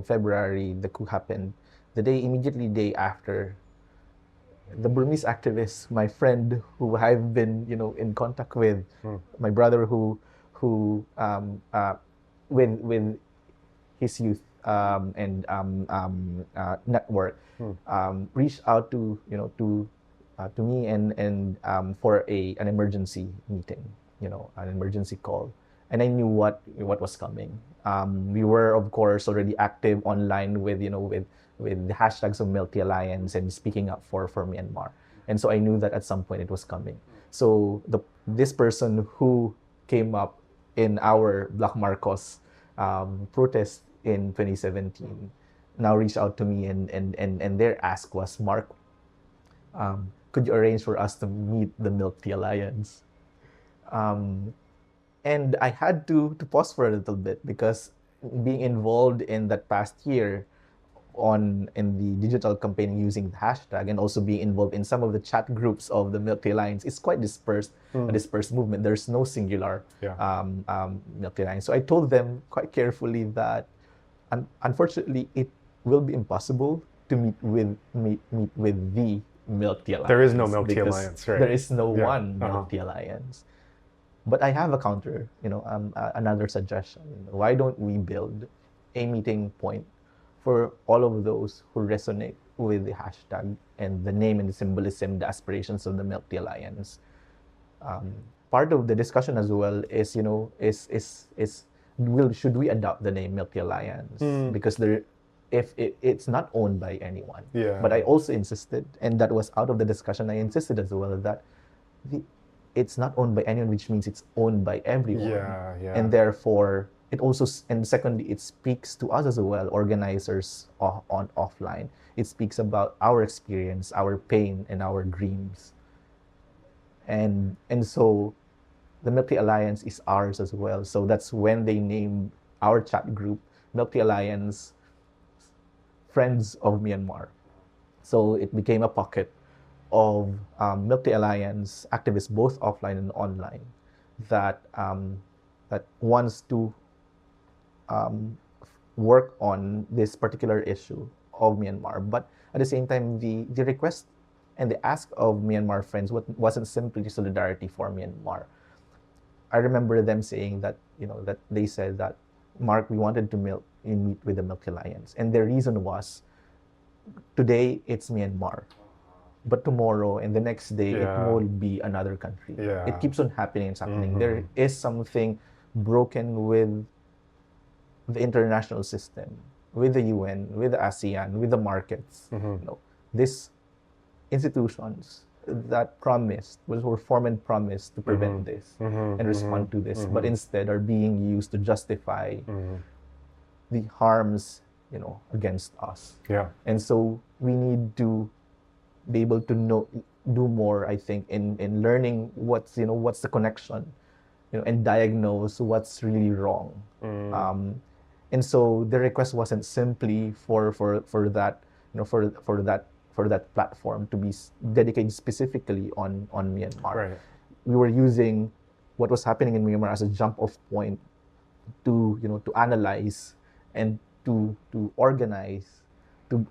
February, the coup happened. The immediately day after, the Burmese activist, my friend who I've been, in contact with, my brother who with his youth and network, reached out to me and for an emergency meeting, an emergency call, and I knew what was coming. We were, of course, already active online with the hashtags of Milk Tea Alliance and speaking up for Myanmar, and so I knew that at some point it was coming. So this person who came up in our Black Marcos protest in 2017 now reached out to me, and their ask was, Mark, could you arrange for us to meet the Milk Tea Alliance? And I had to pause for a little bit, because being involved in that past year in the digital campaign using the hashtag, and also being involved in some of the chat groups of the Milk Tea Alliance, is quite dispersed, a dispersed movement. There's no singular Milk Tea Alliance. So I told them quite carefully that unfortunately it will be impossible to meet with the Milk Tea Alliance. There is no Milk Tea Alliance, right? There is no one Milk Tea Alliance. But I have a counter, another suggestion. Why don't we build a meeting point for all of those who resonate with the hashtag and the name and the symbolism, the aspirations of the Milk Tea Alliance? Part of the discussion as well is, should we adopt the name Milk Tea Alliance? Because it's not owned by anyone. Yeah. But I also insisted, and that was out of the discussion, I insisted as well that it's not owned by anyone, which means it's owned by everyone. Yeah. And therefore, it also, and secondly, it speaks to us as well, organizers on offline. It speaks about our experience, our pain, and our dreams. And so the Milk Tea Alliance is ours as well. So that's when they named our chat group Milk Tea Alliance Friends of Myanmar. So it became a pocket of Milk Tea Alliance activists, both offline and online, that wants to work on this particular issue of Myanmar. But at the same time, the request and the ask of Myanmar friends wasn't simply solidarity for Myanmar. I remember them saying that, that they said that, Mark, we wanted to meet with the Milk Alliance. And the reason was, today it's Myanmar, but tomorrow and the next day it Yeah. will be another country. Yeah. It keeps on happening. It's happening. There is something broken with the international system, with the UN, with the ASEAN, with the markets. You know, these institutions that promised, were formed and promised to prevent this and respond to this, but instead are being used to justify the harms, you know, against us. Yeah. And so we need to be able to do more, I think, in learning what's the connection, you know, and diagnose what's really wrong. And so the request wasn't simply for that, you know, for that platform to be dedicated specifically on Myanmar. Right. We were using what was happening in Myanmar as a jump off point to, you know, to analyze and to organize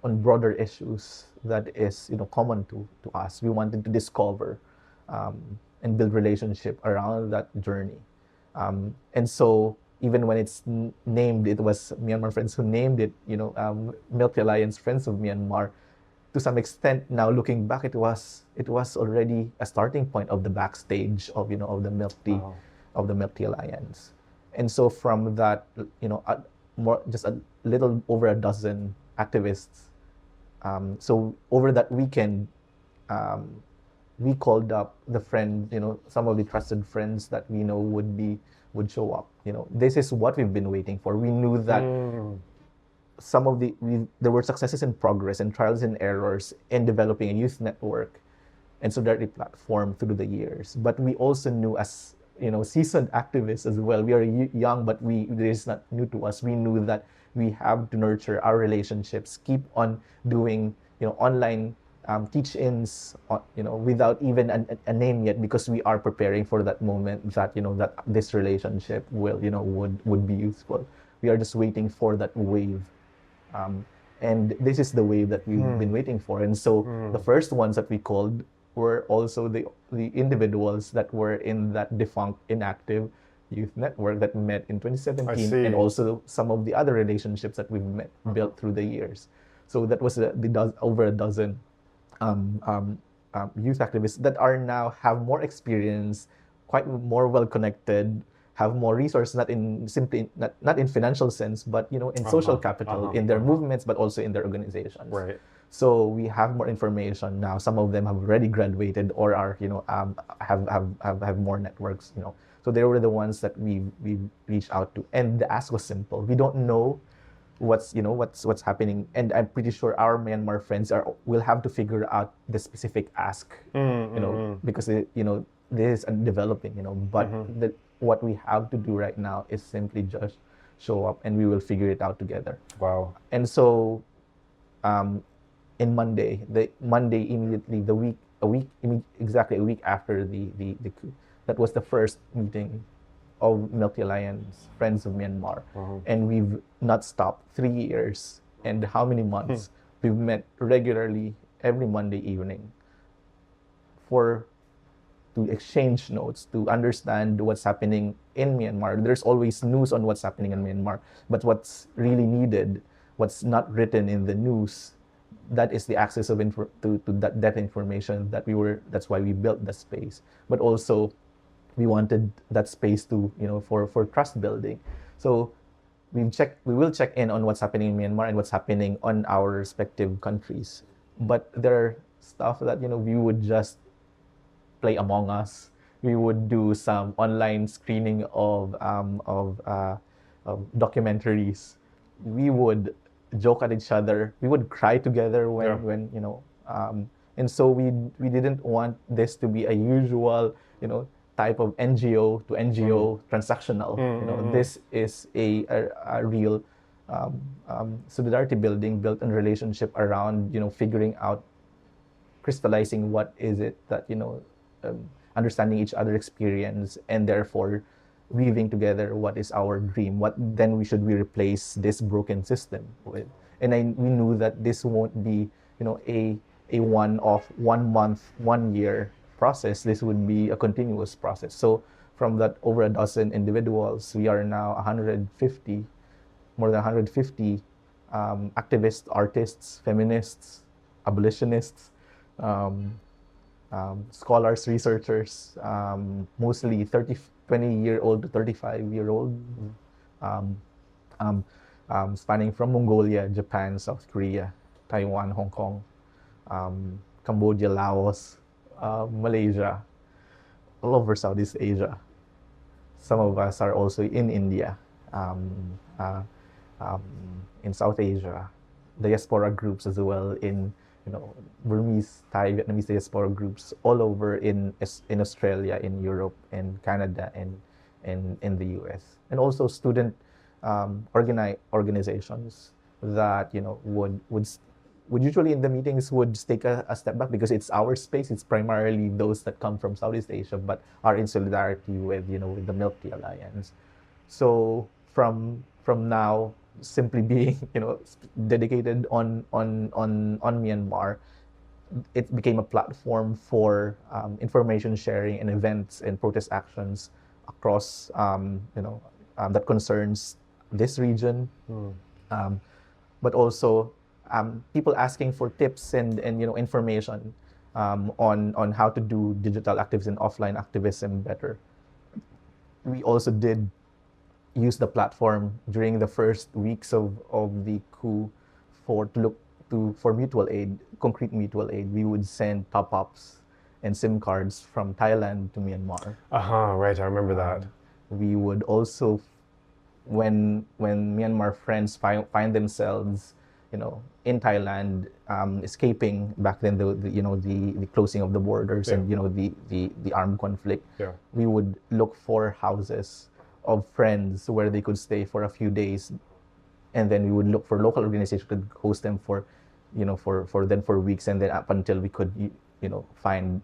on broader issues that is, you know, common to us. We wanted to discover and build relationship around that journey. And so even when it's named, it was Myanmar Friends who named it, you know, Milk Alliance Friends of Myanmar. To some extent, now looking back, it was already a starting point of the backstage of, you know, of the Milk Tea, of the Milk Tea Alliance. And so from that, you know, just a little over a dozen activists. So over that weekend, we called up the friend, you know, some of the trusted friends that we know would show up. You know, this is what we've been waiting for. We knew that some of there were successes in progress and trials and errors in developing a youth network and solidarity platform through the years. But we also knew, as, you know, seasoned activists as well, we are young, but this is not new to us. We knew that we have to nurture our relationships, keep on doing, you know, online teach-ins, you know, without even a name yet, because we are preparing for that moment that, you know, that this relationship will, you know, would be useful. We are just waiting for that wave. And this is the wave that we've been waiting for. And so the first ones that we called were also the individuals that were in that defunct, inactive youth network that met in 2017, and also some of the other relationships that we've built through the years. So that was over a dozen youth activists that are now have more experience, quite more well connected, have more resources, not in financial sense, but, you know, in social capital, in their movements, but also in their organizations. Right. So we have more information now. Some of them have already graduated or are, you know, have more networks, you know. So they were the ones that we reached out to, and the ask was simple. We don't know what's happening, and I'm pretty sure our Myanmar friends will have to figure out the specific ask, you know, because you know, this is developing, you know. But what we have to do right now is simply just show up, and we will figure it out together. Wow. And so, in Monday immediately, exactly a week after the coup, that was the first meeting of Milk Tea Alliance Friends of Myanmar. And we've not stopped 3 years and how many months. We've met regularly every Monday evening to exchange notes, to understand what's happening in Myanmar. There's always news on what's happening in Myanmar, but what's really needed, what's not written in the news, that is the access to that information that's why we built the space. But also, we wanted that space to, you know, for trust building. So we will check in on what's happening in Myanmar and what's happening on our respective countries. But there are stuff that, you know, we would just play Among Us. We would do some online screening of documentaries. We would joke at each other. We would cry together when you know. And so we didn't want this to be a usual, you know, type of NGO to NGO transactional. You know, this is a real solidarity building, built in relationship around, you know, figuring out, crystallizing what is it that, you know, understanding each other's experience, and therefore weaving together what is our dream, what then we replace this broken system with. And we knew that this won't be, you know, a one-off, 1 month, 1 year process. This would be a continuous process. So from that over a dozen individuals, we are now 150 more than 150 activists, artists, feminists, abolitionists, um, scholars, researchers, mostly 20-year-old to 35-year-old, um, um, spanning from Mongolia, Japan, South Korea, Taiwan, Hong Kong, Cambodia, Laos, Malaysia, all over Southeast Asia. Some of us are also in India, um, uh, um, in South Asia, diaspora groups as well in, Burmese, Thai, Vietnamese diaspora groups all over in Australia, in Europe, in Canada, and in the US, and also student organizations that would usually in the meetings would take a step back because it's our space. It's primarily those that come from Southeast Asia, but are in solidarity with with the Milk Tea Alliance. So from now simply being dedicated on Myanmar, it became a platform for information sharing and events and protest actions across that concerns this region, but also people asking for tips and information on how to do digital activism, offline activism better. We also did use the platform during the first weeks of the coup for mutual aid, concrete mutual aid. We would send top-ups and SIM cards from Thailand to Myanmar. Right, I remember that. We would also, when Myanmar friends find themselves, in Thailand, escaping back then the closing of the borders, and the armed conflict, we would look for houses of friends where they could stay for a few days, and then we would look for local organizations who could host them for weeks, and then up until we could find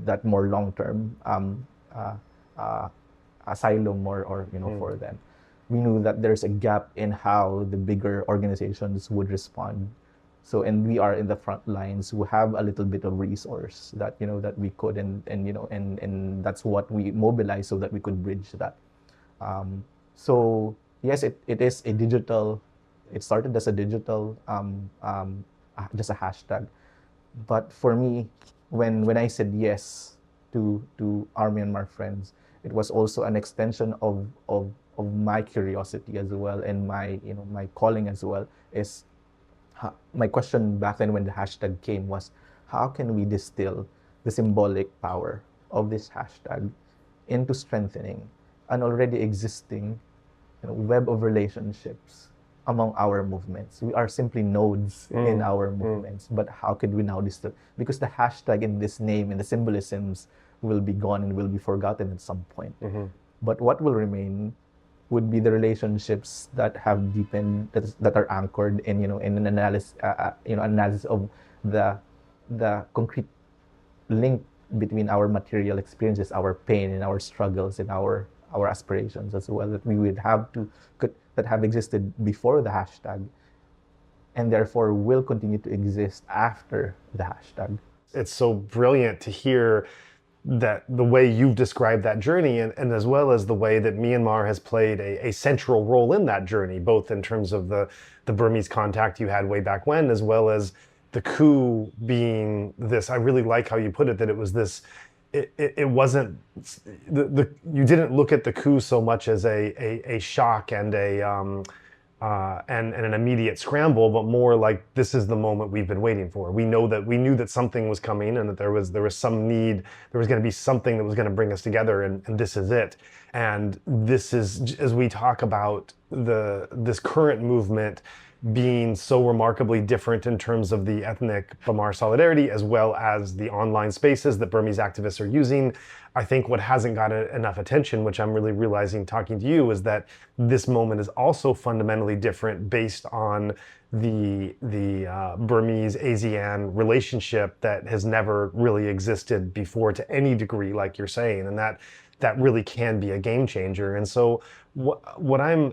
that more long-term asylum or for them. We knew that there's a gap in how the bigger organizations would respond. So, and we are in the front lines who have a little bit of resource that that we could, and that's what we mobilized so that we could bridge that. So yes, it is a digital. It started as a digital, just a hashtag. But for me, when I said yes to our Myanmar friends, it was also an extension of my curiosity as well, and my my calling as well. Is my question back then when the hashtag came was, how can we distill the symbolic power of this hashtag into strengthening an already existing web of relationships among our movements? We are simply nodes in our movements, but how could we now distill? Because the hashtag in this name and the symbolisms will be gone and will be forgotten at some point. But what will remain would be the relationships that have deepened, that are anchored in in an analysis analysis of the concrete link between our material experiences, our pain and our struggles and our aspirations as well, that we would have that have existed before the hashtag, and therefore will continue to exist after the hashtag. It's so brilliant to hear that the way you've described that journey, and as well as the way that Myanmar has played a central role in that journey, both in terms of the Burmese contact you had way back when, as well as the coup being this. I really like how you put it, that it was this. It wasn't you didn't look at the coup so much as a shock and and an immediate scramble, but more like, this is the moment we've been waiting for. We knew that something was coming, and that there was some need, there was going to be something that was going to bring us together, and this is it. And this is, as we talk about this current movement being so remarkably different in terms of the ethnic Bamar solidarity, as well as the online spaces that Burmese activists are using. I think what hasn't got enough attention, which I'm really realizing talking to you, is that this moment is also fundamentally different based on the Burmese ASEAN relationship that has never really existed before to any degree, like you're saying, and that really can be a game changer. And so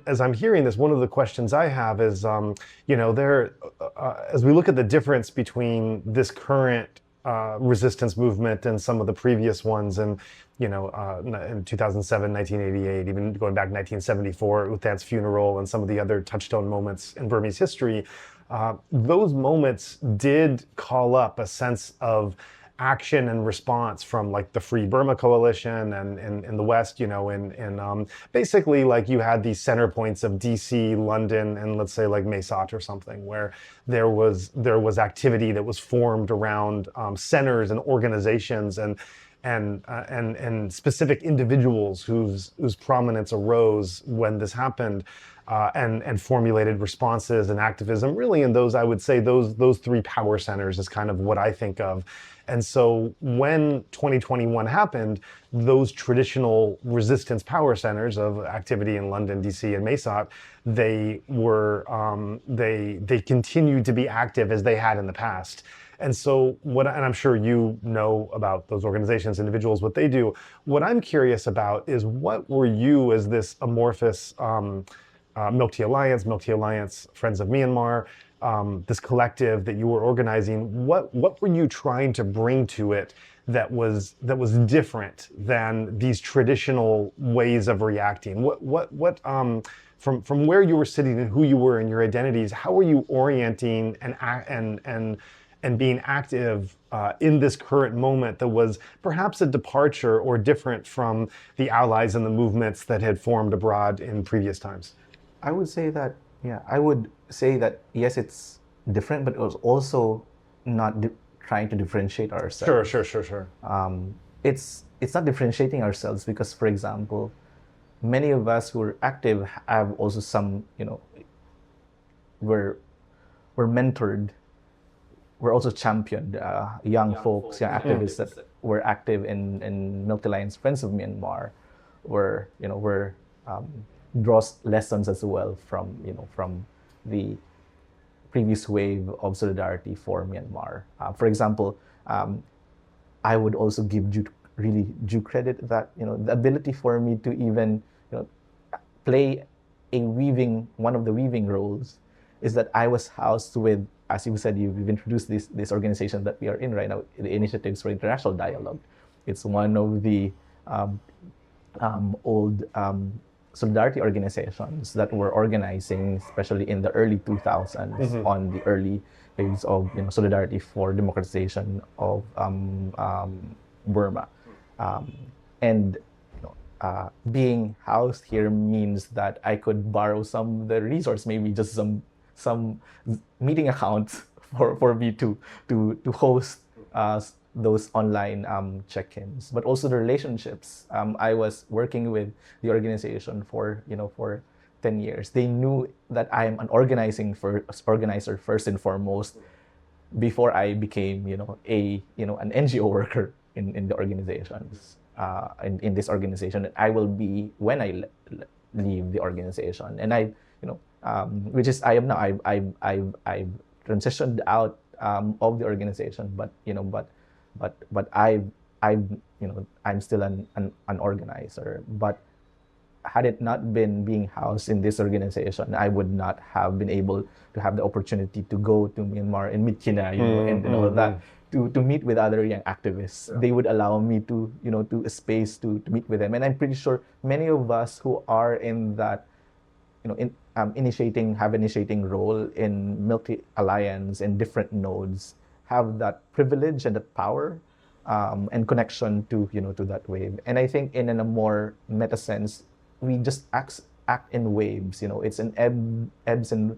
as I'm hearing this, one of the questions I have is, as we look at the difference between this current resistance movement and some of the previous ones, and in 2007, 1988, even going back 1974, Uthan's funeral, and some of the other touchstone moments in Burmese history, those moments did call up a sense of action and response from like the Free Burma Coalition and in the West, basically like you had these center points of DC, London, and let's say like Mesot or something, where there was activity that was formed around centers and organizations and specific individuals whose prominence arose when this happened. And formulated responses and activism, really in those, I would say those three power centers is kind of what I think of. And so when 2021 happened, those traditional resistance power centers of activity in London, DC, and Mesot, they continued to be active as they had in the past. And so and I'm sure you know about those organizations, individuals, what they do. What I'm curious about is what were you as this amorphous Milk Tea Alliance, Friends of Myanmar, this collective that you were organizing, what were you trying to bring to it that was different than these traditional ways of reacting? From where you were sitting and who you were and your identities, how were you orienting and being active in this current moment that was perhaps a departure or different from the allies and the movements that had formed abroad in previous times? I would say that, yes, it's different, but it was also not trying to differentiate ourselves. Sure. It's not differentiating ourselves because, for example, many of us who are active have also some, were mentored. We're also championed young folks, young activists that were active in Milk Tea Alliance, Friends of Myanmar, were draws lessons as well from the previous wave of solidarity for Myanmar. For example, I would also give due credit that the ability for me to even play one of the weaving roles is that I was housed with, as you said, you've introduced this organization that we are in right now, the Initiatives for International Dialogue. It's one of the old solidarity organizations that were organizing, especially in the early 2000s, on the early phase of solidarity for democratization of Burma. And being housed here means that I could borrow some of the resource, maybe just some meeting accounts for me to host those online check-ins, but also the relationships. I was working with the organization for 10 years. They knew that I am an organizer first and foremost before I became an NGO worker in the organizations in this organization that I will be when I leave the organization. And which is I am now. I've transitioned out of the organization, but I'm still an organizer. But had it not been being housed in this organization, I would not have been able to have the opportunity to go to Myanmar and meet Kina, and all of that, to meet with other young activists. Yeah. They would allow me to a space to meet with them, and I'm pretty sure many of us who are in that, initiating role in Milk Tea Alliance in different nodes have that privilege and that power and connection to that wave. And I think in a more meta sense, we just act in waves. It's an ebbs and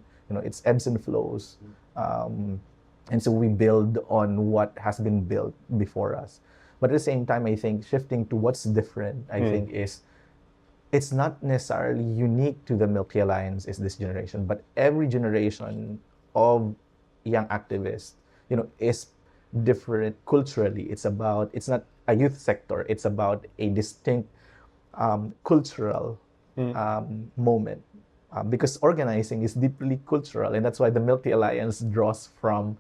flows, and so we build on what has been built before us. But at the same time, I think shifting to what's different, I think is, it's not necessarily unique to the Milk Tea Alliance is this generation, but every generation of young activists, is different culturally. It's not a youth sector. It's about a distinct cultural moment, because organizing is deeply cultural, and that's why the Milk Tea Alliance draws from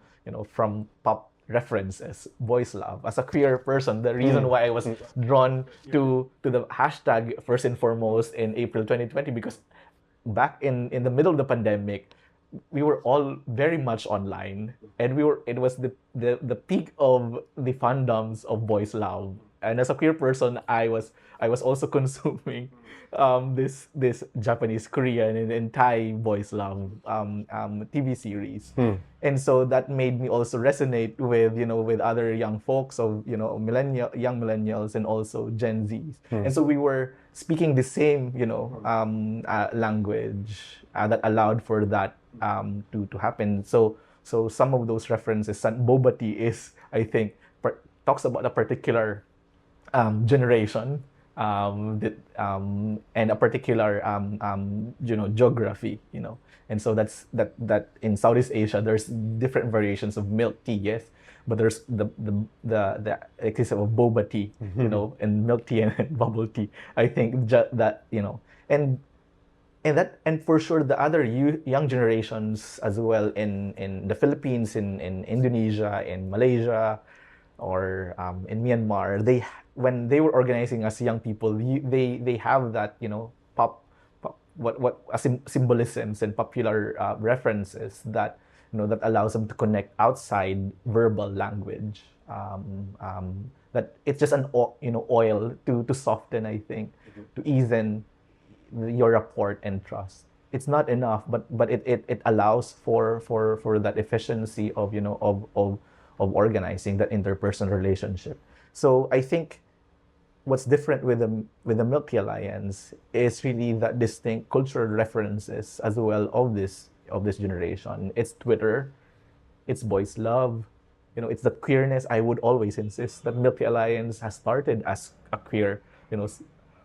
pop references, boys love. As a queer person, the reason why I was drawn to the hashtag first and foremost in April 2020, because back in the middle of the pandemic, we were all very much online, and it was the peak of the fandoms of boys love. And as a queer person, I was also consuming this Japanese, Korean, and Thai boys love TV series. And so that made me also resonate with, with other young folks of, young millennials, and also Gen Zs. And so we were speaking the same, language that allowed for that to happen. So some of those references, boba tea is, I think, talks about a particular generation, and a particular geography, and so that in Southeast Asia there's different variations of milk tea, yes, but there's the existence of boba tea, and milk tea and bubble tea. I think that, and and for sure the other young generations as well in the Philippines, in Indonesia, in Malaysia, or in Myanmar, when they were organizing as young people, they have that, pop what symbolisms and popular references that, that allows them to connect outside verbal language. That it's just an oil to soften, I think, to ease in your rapport and trust. It's not enough, but it allows for that efficiency of, of organizing that interpersonal relationship. So I think what's different with the Milk Tea Alliance is really that distinct cultural references as well of this generation. It's Twitter, it's boys love, it's the queerness. I would always insist that Milk Tea Alliance has started as a queer,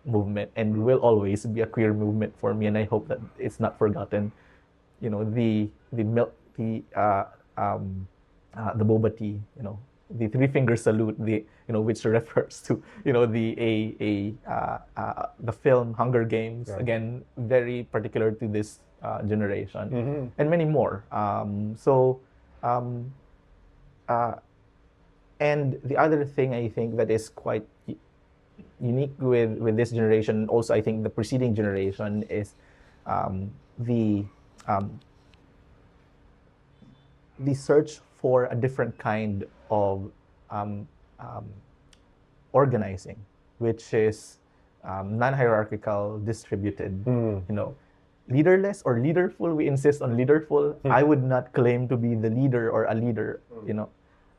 movement, and will always be a queer movement for me, and I hope that it's not forgotten. The milk tea, the boba tea, the three finger salute, which refers to, the film Hunger Games, right. Again, very particular to this generation, and many more. And the other thing I think that is quite unique with this generation, also I think the preceding generation, is the search for a different kind of organizing, which is non-hierarchical, distributed, leaderless or leaderful. We insist on leaderful. I would not claim to be the leader or a leader,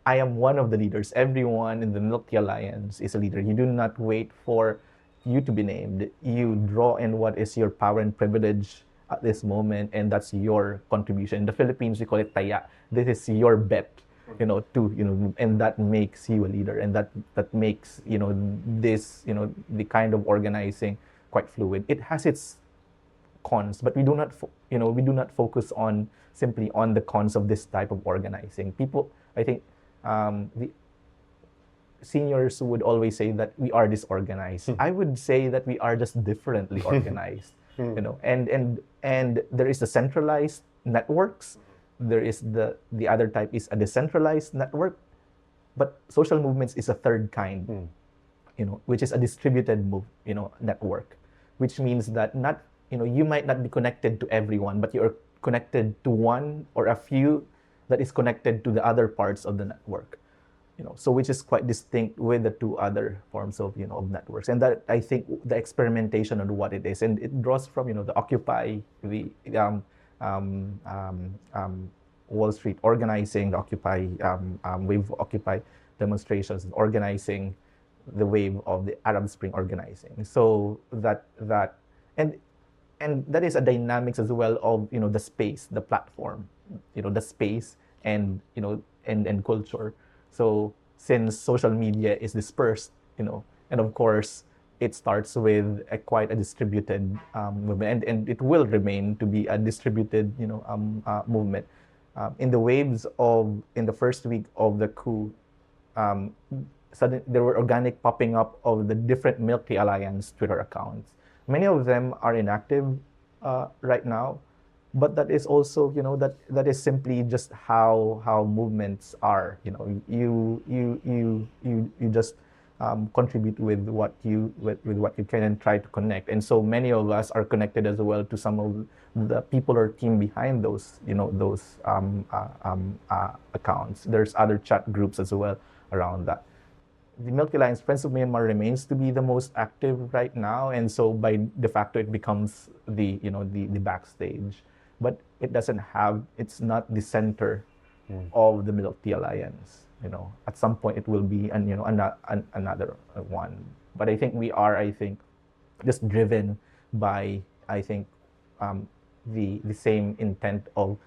I am one of the leaders. Everyone in the Milk Tea Alliance is a leader. You do not wait for you to be named. You draw in what is your power and privilege at this moment, and that's your contribution. In the Philippines, we call it taya. This is your bet, and that makes you a leader, and that makes, this, the kind of organizing quite fluid. It has its cons, but we do not focus on simply on the cons of this type of organizing. People, I think, the seniors would always say that we are disorganized. I would say that we are just differently organized. And there is the centralized networks. There is the other type is a decentralized network, but social movements is a third kind, which is a distributed network, which means that not, you might not be connected to everyone, but you are connected to one or a few that is connected to the other parts of the network, so which is quite distinct with the two other forms of, of networks. And that, I think, the experimentation on what it is, and it draws from, the Occupy, the Wall Street organizing, the Occupy, wave of Occupy demonstrations, organizing the wave of the Arab Spring organizing. So that and that is a dynamics as well of, the space, the platform, the space, and and culture. So since social media is dispersed, and of course it starts with quite a distributed movement, and it will remain to be a distributed movement. In the first week of the coup, suddenly there were organic popping up of the different Milk Tea Alliance Twitter accounts. Many of them are inactive right now, but that is also, that is simply just how movements are. You just contribute with what you can and try to connect. And so many of us are connected as well to some of the people or team behind those accounts. There's other chat groups as well around that. The Milk Alliance Friends of Myanmar remains to be the most active right now, and so by de facto it becomes the backstage, but it's not the center of the Milk Tea Alliance. At some point it will be another one. But I think we are just driven by the same intent of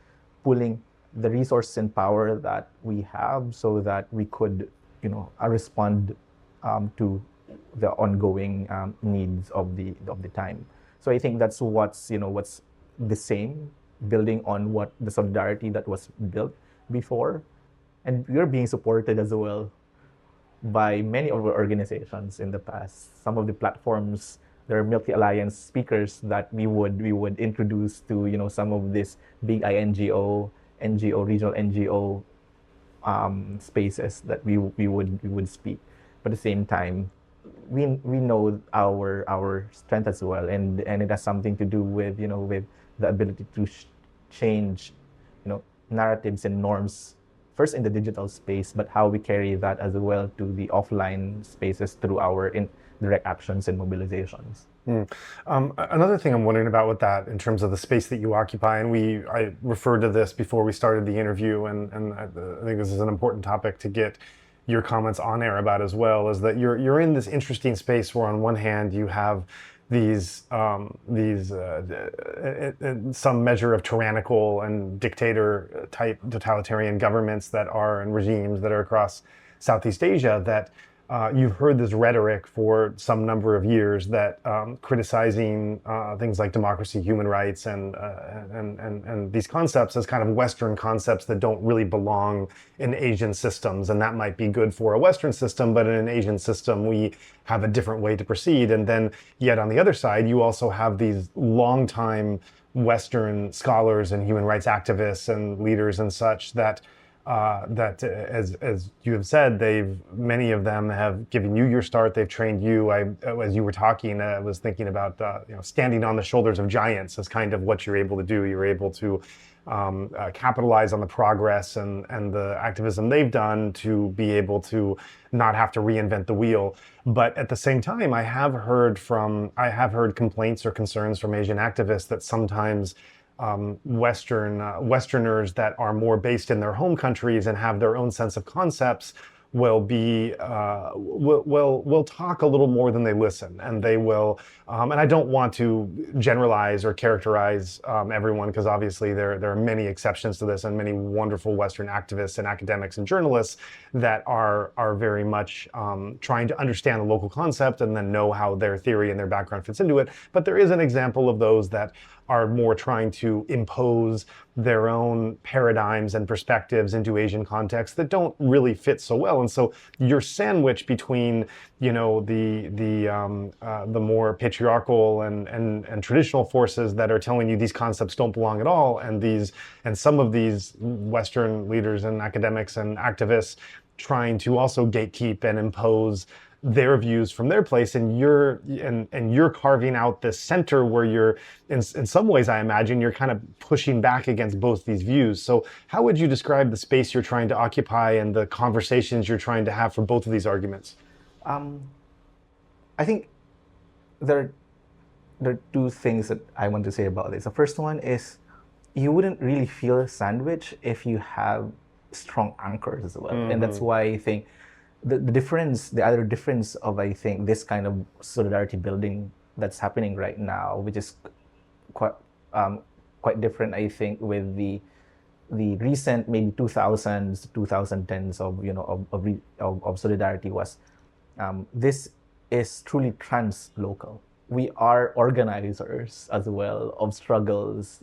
pulling the resources and power that we have so that we could respond to the ongoing needs of the time. So I think that's what's the same, building on what the solidarity that was built before, and we're being supported as well by many of our organizations in the past. Some of the platforms, there are Milk Tea Alliance speakers that we would introduce to some of this big NGO, regional NGO spaces that we would speak. But at the same time, we know our strength as well, and it has something to do with with the ability to change narratives and norms, first in the digital space, but how we carry that as well to the offline spaces through our direct actions and mobilizations. Another thing I'm wondering about with that, in terms of the space that you occupy, and I referred to this before we started the interview, and I think this is an important topic to get your comments on air about as well, is that you're in this interesting space where on one hand you have these some measure of tyrannical and dictator type totalitarian governments that are, and regimes that are across Southeast Asia that you've heard this rhetoric for some number of years that criticizing things like democracy, human rights, and these concepts as kind of Western concepts that don't really belong in Asian systems. And that might be good for a Western system, but in an Asian system, we have a different way to proceed. And then yet on the other side, you also have these longtime Western scholars and human rights activists and leaders and such that as you have said, many of them have given you your start. They've trained you. As you were talking, I was thinking about standing on the shoulders of giants as kind of what you're able to do. You're able to capitalize on the progress and the activism they've done to be able to not have to reinvent the wheel. But at the same time, I have heard complaints or concerns from Asian activists that sometimes Westerners that are more based in their home countries and have their own sense of concepts will talk a little more than they listen, and they will. And I don't want to generalize or characterize everyone, because obviously there are many exceptions to this, and many wonderful Western activists and academics and journalists that are very much trying to understand the local concept and then know how their theory and their background fits into it. But there is an example of those that are more trying to impose their own paradigms and perspectives into Asian contexts that don't really fit so well. And so you're sandwiched between, the more patriarchal and traditional forces that are telling you these concepts don't belong at all, and some of these Western leaders and academics and activists trying to also gatekeep and impose their views from their place, and you're carving out this center where you're in some ways, I imagine you're kind of pushing back against both these views. So how would you describe the space you're trying to occupy and the conversations you're trying to have for both of these arguments? I think there are two things that I want to say about this. The first one is, you wouldn't really feel sandwich if you have strong anchors as well. And that's why I think the other difference of, I think, this kind of solidarity building that's happening right now, which is quite different, I think, with the recent maybe 2000s, 2010s of solidarity, was this is truly trans-local. We are organizers as well of struggles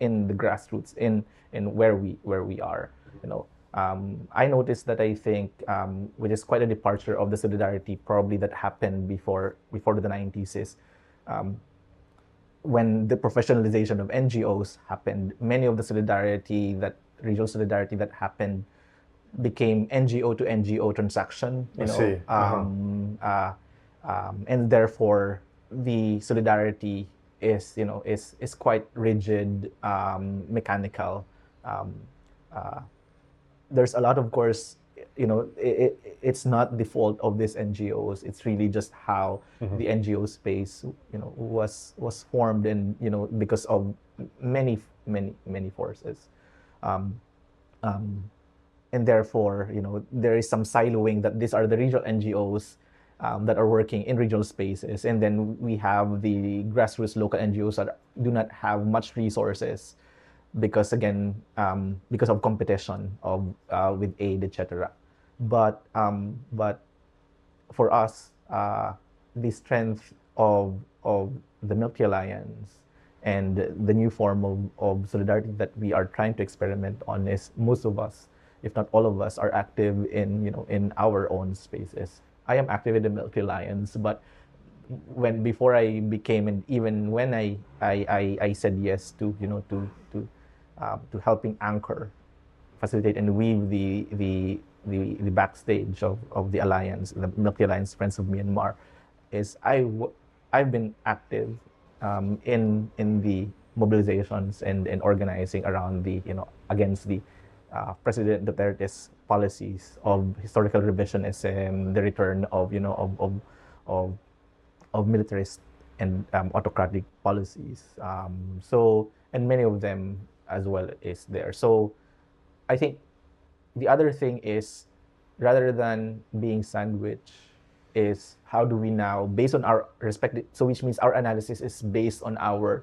in the grassroots, in where we are. I noticed that, I think, which is quite a departure of the solidarity probably that happened before the 90s, is when the professionalization of NGOs happened. Many of the regional solidarity that happened became NGO to NGO transaction, I see. and therefore the solidarity is quite rigid, mechanical. Um, uh, there's a lot, of course, it's not the fault of these NGOs. It's really just how the NGO space, was formed, and because of many forces. Um, um, and therefore, there is some siloing that these are the regional NGOs that are working in regional spaces, and then we have the grassroots local NGOs that do not have much resources because, again, because of competition of with aid, etc. But for us, the strength of the Milky Alliance and the new form of solidarity that we are trying to experiment on is most of us, if not all of us, are active in our own spaces. I am active in the Milky Alliance, but before I became, and even when I said yes to to helping anchor, facilitate, and weave the backstage of the alliance, the Milky Alliance Friends of Myanmar, is I've been active in the mobilizations and organizing around against the President Duterte's policies of historical revisionism, the return of of militarist and autocratic policies. And many of them as well is there. So I think the other thing is, rather than being sandwiched, is how do we now, based on our respective, so which means our analysis is based on our,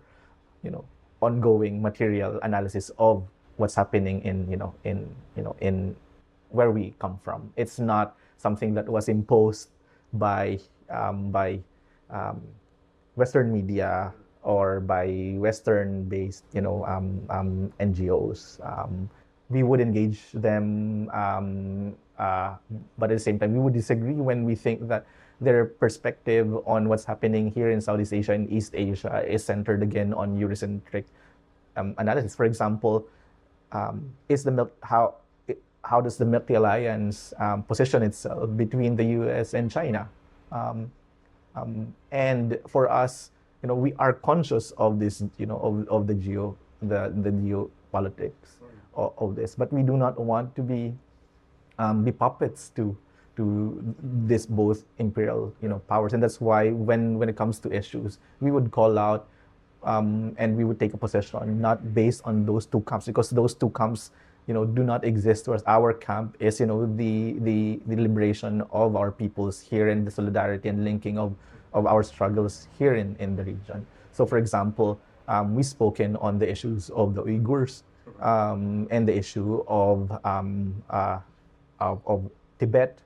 ongoing material analysis of what's happening in where we come from. It's not something that was imposed by Western media or by Western-based, NGOs. We would engage them, but at the same time, we would disagree when we think that their perspective on what's happening here in Southeast Asia and East Asia is centered again on Eurocentric analysis. For example, how does the Milky Alliance position itself between the U.S. and China? And for us, we are conscious of this, of the geopolitics of this, but we do not want to be puppets to this both imperial powers, and that's why when it comes to issues, we would call out and we would take a position not based on those two camps, because those two camps do not exist. Whereas our camp is the liberation of our peoples here, and the solidarity and linking of our struggles here in the region. So, for example, we've spoken on the issues of the Uyghurs and the issue of Tibet,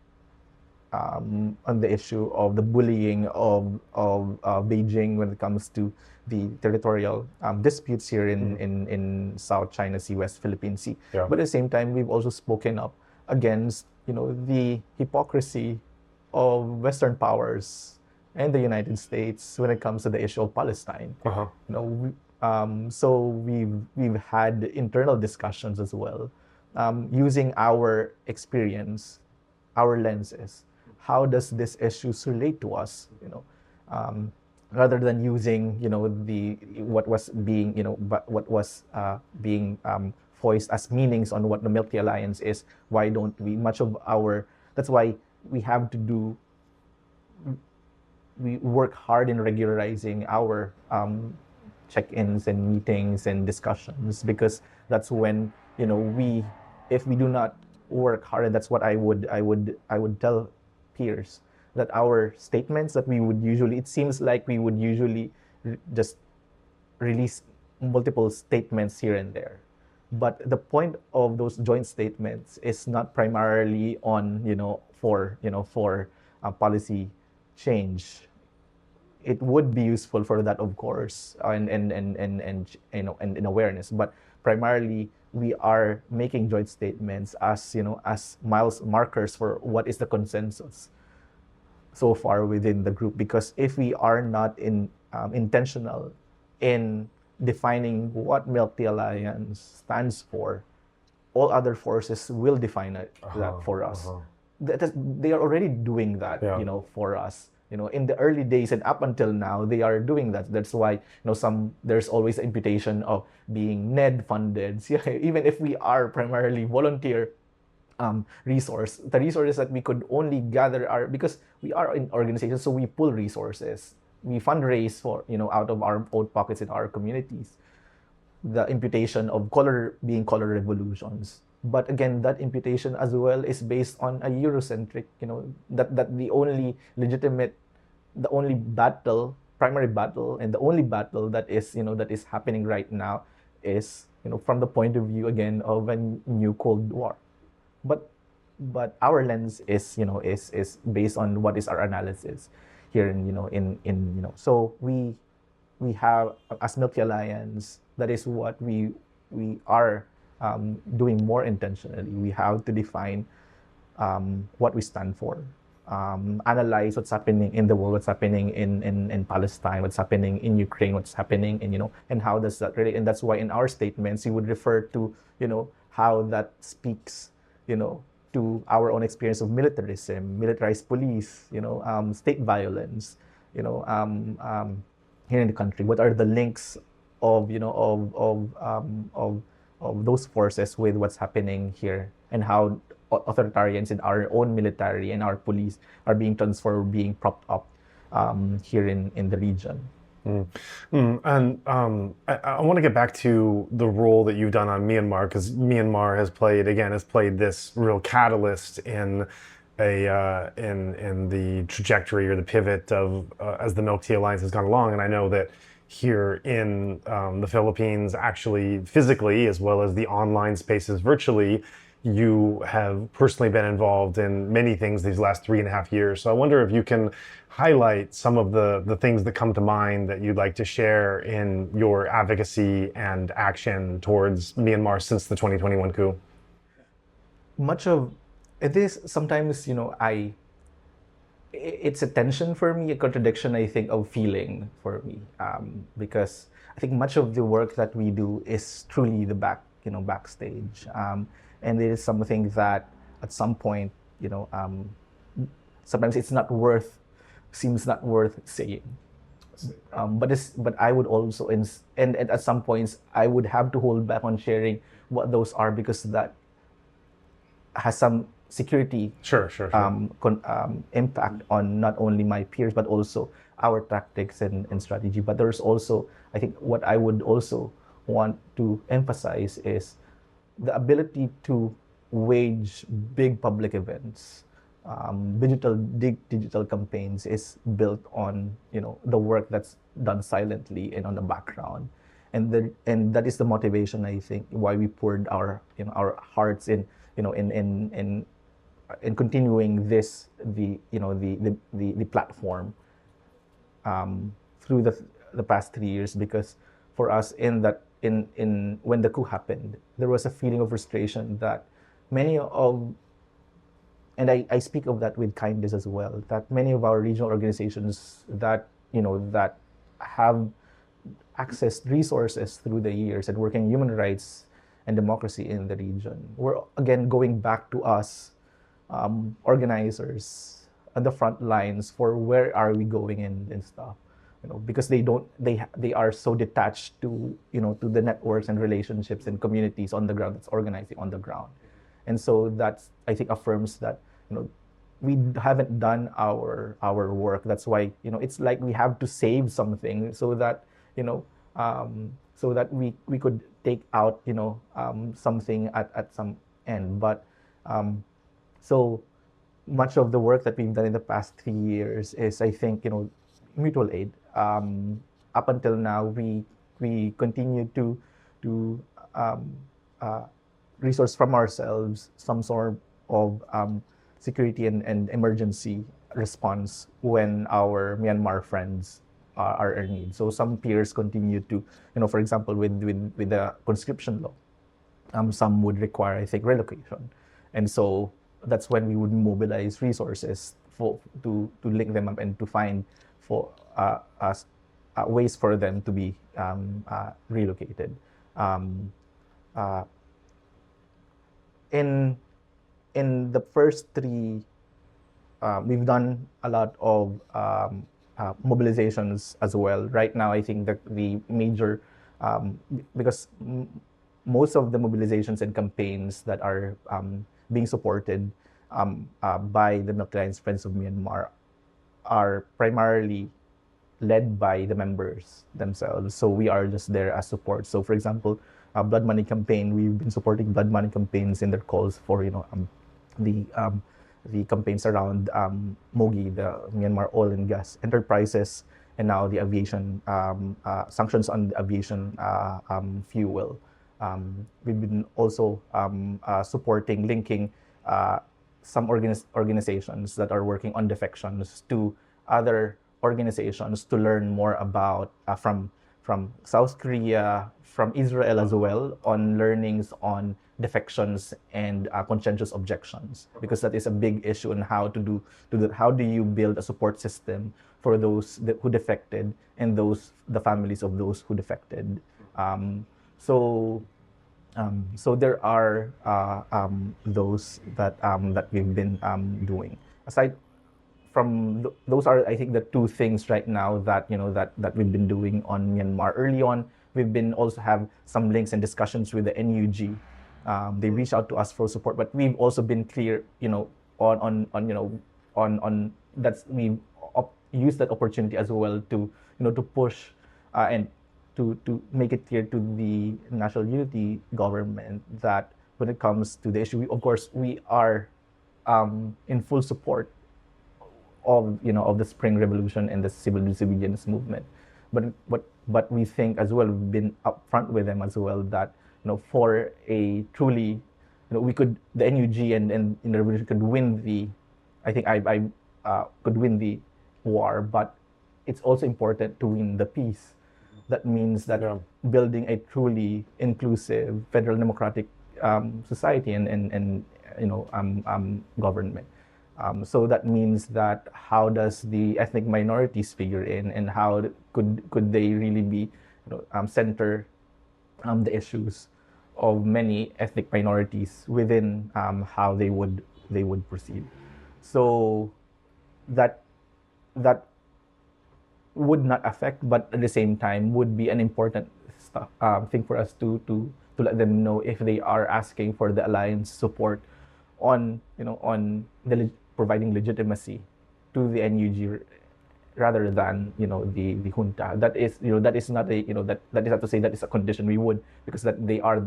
on the issue of the bullying of Beijing when it comes to the territorial disputes here in South China Sea, West Philippine Sea. Yeah. But at the same time, we've also spoken up against the hypocrisy of Western powers and the United States when it comes to the issue of Palestine. So we've had internal discussions as well, using our experience, our lenses. How does this issues relate to us? Rather than using what was being voiced as meanings on what the Milky Alliance is. Why don't we? That's why we have to do. We work hard in regularizing our check-ins and meetings and discussions, because that's when if we do not work hard, and that's what I would tell peers, that our statements that we would usually, it seems like we would usually just release multiple statements here and there, but the point of those joint statements is not primarily on for policy change. It would be useful for that, of course, and in awareness, but primarily we are making joint statements as as miles markers for what is the consensus so far within the group. Because if we are not intentional in defining what Milky Alliance stands for, all other forces will define that for us. They are already doing that, Yeah. for us. In the early days and up until now, they are doing that. That's why, there's always imputation of being NED funded. Yeah, even if we are primarily volunteer the resources that we could only gather are because we are in organizations, so we pull resources, we fundraise for, out of our own pockets in our communities. The imputation of being color revolutions. But again, that imputation as well is based on a Eurocentric, that the only legitimate, the only primary battle, and the only battle that is happening right now is, from the point of view again of a new Cold War. But our lens is based on what is our analysis here so we have, as Milky Alliance, that is what we are doing more intentionally. We have to define what we stand for, analyze what's happening in the world, what's happening in Palestine, what's happening in Ukraine, what's happening and how does that really, and that's why in our statements you would refer to how that speaks to our own experience of militarism, militarized police, state violence, here in the country. What are the links of of those forces with what's happening here, and how authoritarians in our own military and our police are being transformed, being propped up here in the region. And I want to get back to the role that you've done on Myanmar, because Myanmar has played this real catalyst in in the trajectory or the pivot of as the Milk Tea Alliance has gone along. And I know that here in the Philippines, actually physically, as well as the online spaces virtually, you have personally been involved in many things these last 3.5 years. So I wonder if you can highlight some of the things that come to mind that you'd like to share in your advocacy and action towards Myanmar since the 2021 coup. Much of it is sometimes, it's a tension for me, a contradiction, I think, of feeling for me, because I think much of the work that we do is truly the backstage, and it is something that at some point, sometimes it's seems not worth saying. But I would also, and at some points, I would have to hold back on sharing what those are, because that has some security Sure. impact on not only my peers but also our tactics and strategy. But there's also, I think, what I would also want to emphasize is the ability to wage big public events. Digital campaigns is built on the work that's done silently and on the background, and that is the motivation, I think, why we poured our our hearts in in continuing the platform through the past 3 years, because for us in when the coup happened, there was a feeling of frustration that many of, and I speak of that with kindness as well, that many of our regional organizations that that have accessed resources through the years and working human rights and democracy in the region were again going back to us, organizers on the front lines for where are we going and stuff, because they are so detached to to the networks and relationships and communities on the ground that's organizing on the ground. And so that's, I think, affirms that we haven't done our work. That's why it's like we have to save something so that so that we could take out something at some end. But so much of the work that we've done in the past 3 years is, I think, mutual aid. Up until now, we continue to resource from ourselves some sort of security and emergency response when our Myanmar friends are in need. So some peers continue to, for example, with the conscription law, some would require, I think, relocation, and so that's when we would mobilize resources to link them up and to find for ways for them to be relocated. in the first three, we've done a lot of mobilizations as well. Right now, I think that the major, because most of the mobilizations and campaigns that are being supported by the Milk Alliance Friends of Myanmar are primarily led by the members themselves. So we are just there as support. So for example, Blood Money Campaign, we've been supporting Blood Money campaigns in their calls for, the campaigns around MOGI, the Myanmar Oil and Gas Enterprises, and now the aviation sanctions on the aviation fuel. We've been also supporting, linking some organizations that are working on defections to other organizations to learn more about from South Korea, from Israel as well, on learnings on defections and conscientious objections, because that is a big issue on how to do how do you build a support system for those who defected and the families of those who defected. So so there are those that we've been doing. Aside from those are, I think, the two things right now that that we've been doing on Myanmar. Early on, we've been also have some links and discussions with the NUG. They reached out to us for support, but we've also been clear, on that's we use that opportunity as well to to push and to make it clear to the national unity government that when it comes to the issue, of course, we are in full support of of the Spring Revolution and the civil disobedience movement, but we think as well, we've been upfront with them as well, that for a truly we could, the NUG and the revolution could win the, I think I could win the war, but it's also important to win the peace. That means that building a truly inclusive federal democratic society and government. So that means that how does the ethnic minorities figure in, and how could they really be center the issues of many ethnic minorities within how they would proceed. So that would not affect, but at the same time would be an important thing for us to let them know if they are asking for the alliance support on on providing legitimacy to the NUG rather than the junta. That is that is not a that is not to say that is a condition we would, because that they are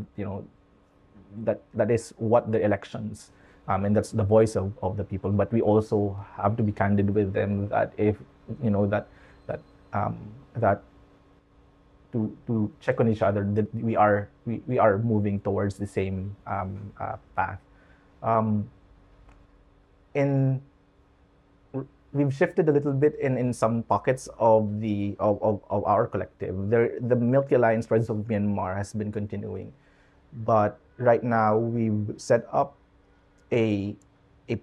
that is what the elections and that's the voice of the people. But we also have to be candid with them that if that to check on each other, that we are moving towards the same path. In We've shifted a little bit in some pockets of the of our collective. The Milky Alliance Friends of Myanmar has been continuing, but right now we've set up a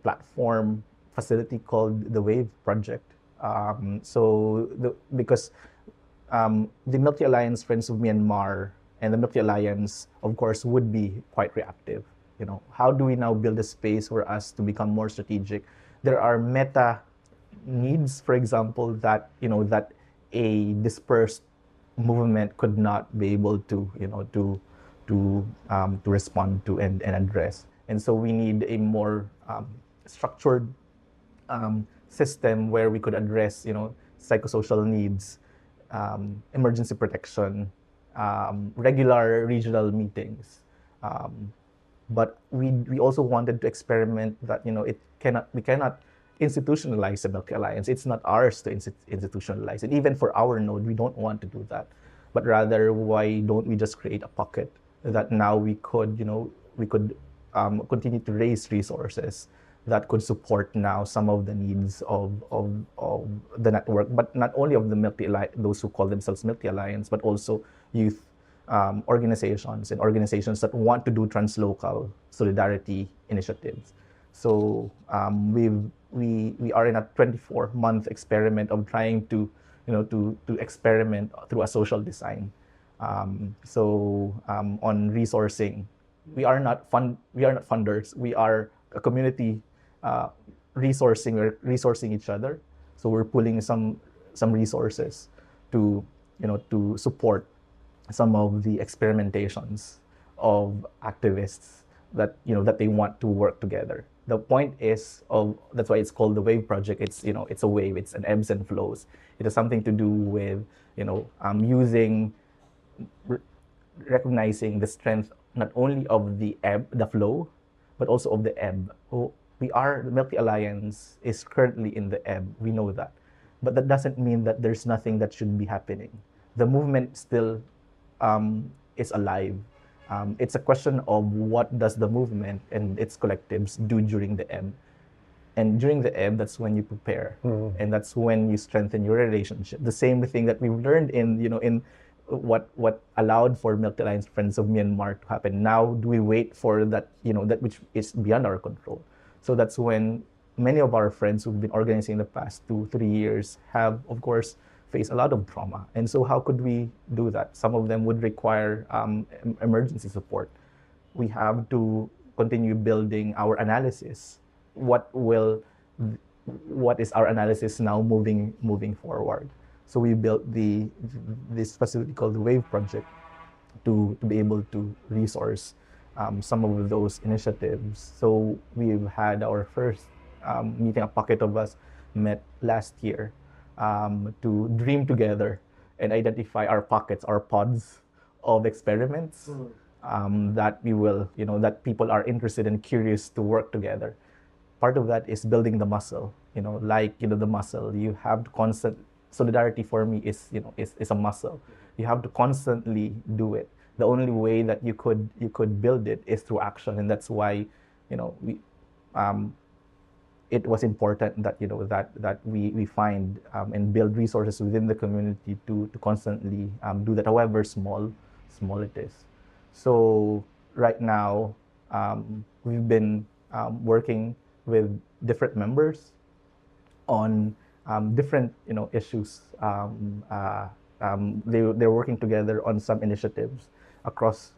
platform facility called the Wave Project. Because the Milky Alliance Friends of Myanmar and the Milky Alliance, of course, would be quite reactive. How do we now build a space for us to become more strategic? There are meta needs, for example, that that a dispersed movement could not be able to to respond to and address. And so we need a more structured system where we could address psychosocial needs, emergency protection, regular regional meetings. But we also wanted to experiment that we cannot institutionalize the Milky Alliance. It's not ours to institutionalize it. Even for our node, we don't want to do that. But rather, why don't we just create a pocket that now we could continue to raise resources that could support now some of the needs of the network, but not only of the those who call themselves Milky Alliance, but also youth organizations and organizations that want to do translocal solidarity initiatives. So we are in a 24-month experiment of trying to to experiment through a social design. On resourcing we are not funders. We are a community resourcing. We're resourcing each other. So we're pulling some resources to to support some of the experimentations of activists that that they want to work together. The point is of that's why it's called the Wave Project. It's it's a wave. It's an ebbs and flows. It has something to do with using recognizing the strength not only of the ebb, the flow, but also of the ebb. Oh, the Milk Tea Alliance is currently in the ebb. We know that, but that doesn't mean that there's nothing that should be happening. The movement still is alive. It's a question of what does the movement and its collectives do during the ebb. And during the ebb, that's when you prepare, and that's when you strengthen your relationship. The same thing that we learned in what allowed for Milk Tea Alliance Friends of Myanmar to happen. Now, do we wait for that that which is beyond our control? So that's when many of our friends who've been organizing in the past 2-3 years have, of course, faced a lot of trauma. And so, how could we do that? Some of them would require emergency support. We have to continue building our analysis. What is our analysis now moving forward? So we built this facility called the Wave Project to be able to resource some of those initiatives. So we've had our first meeting. A pocket of us met last year to dream together and identify our pockets, our pods of experiments that we will, that people are interested and curious to work together. Part of that is building the muscle, the muscle. You have to constant solidarity for me is a muscle. You have to constantly do it. The only way that you could build it is through action, and that's why it was important that that we find and build resources within the community to constantly do that, however small it is. So right now we've been working with different members on different issues. They're working together on some initiatives across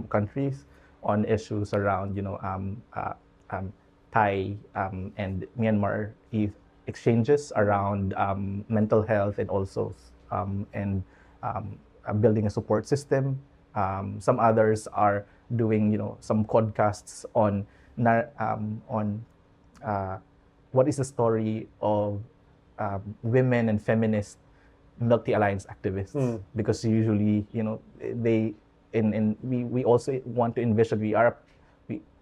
countries on issues around Thai and Myanmar exchanges around mental health, and also building a support system. Some others are doing some podcasts on what is the story of women and feminist Milk Tea Alliance activists, because usually we also want to envision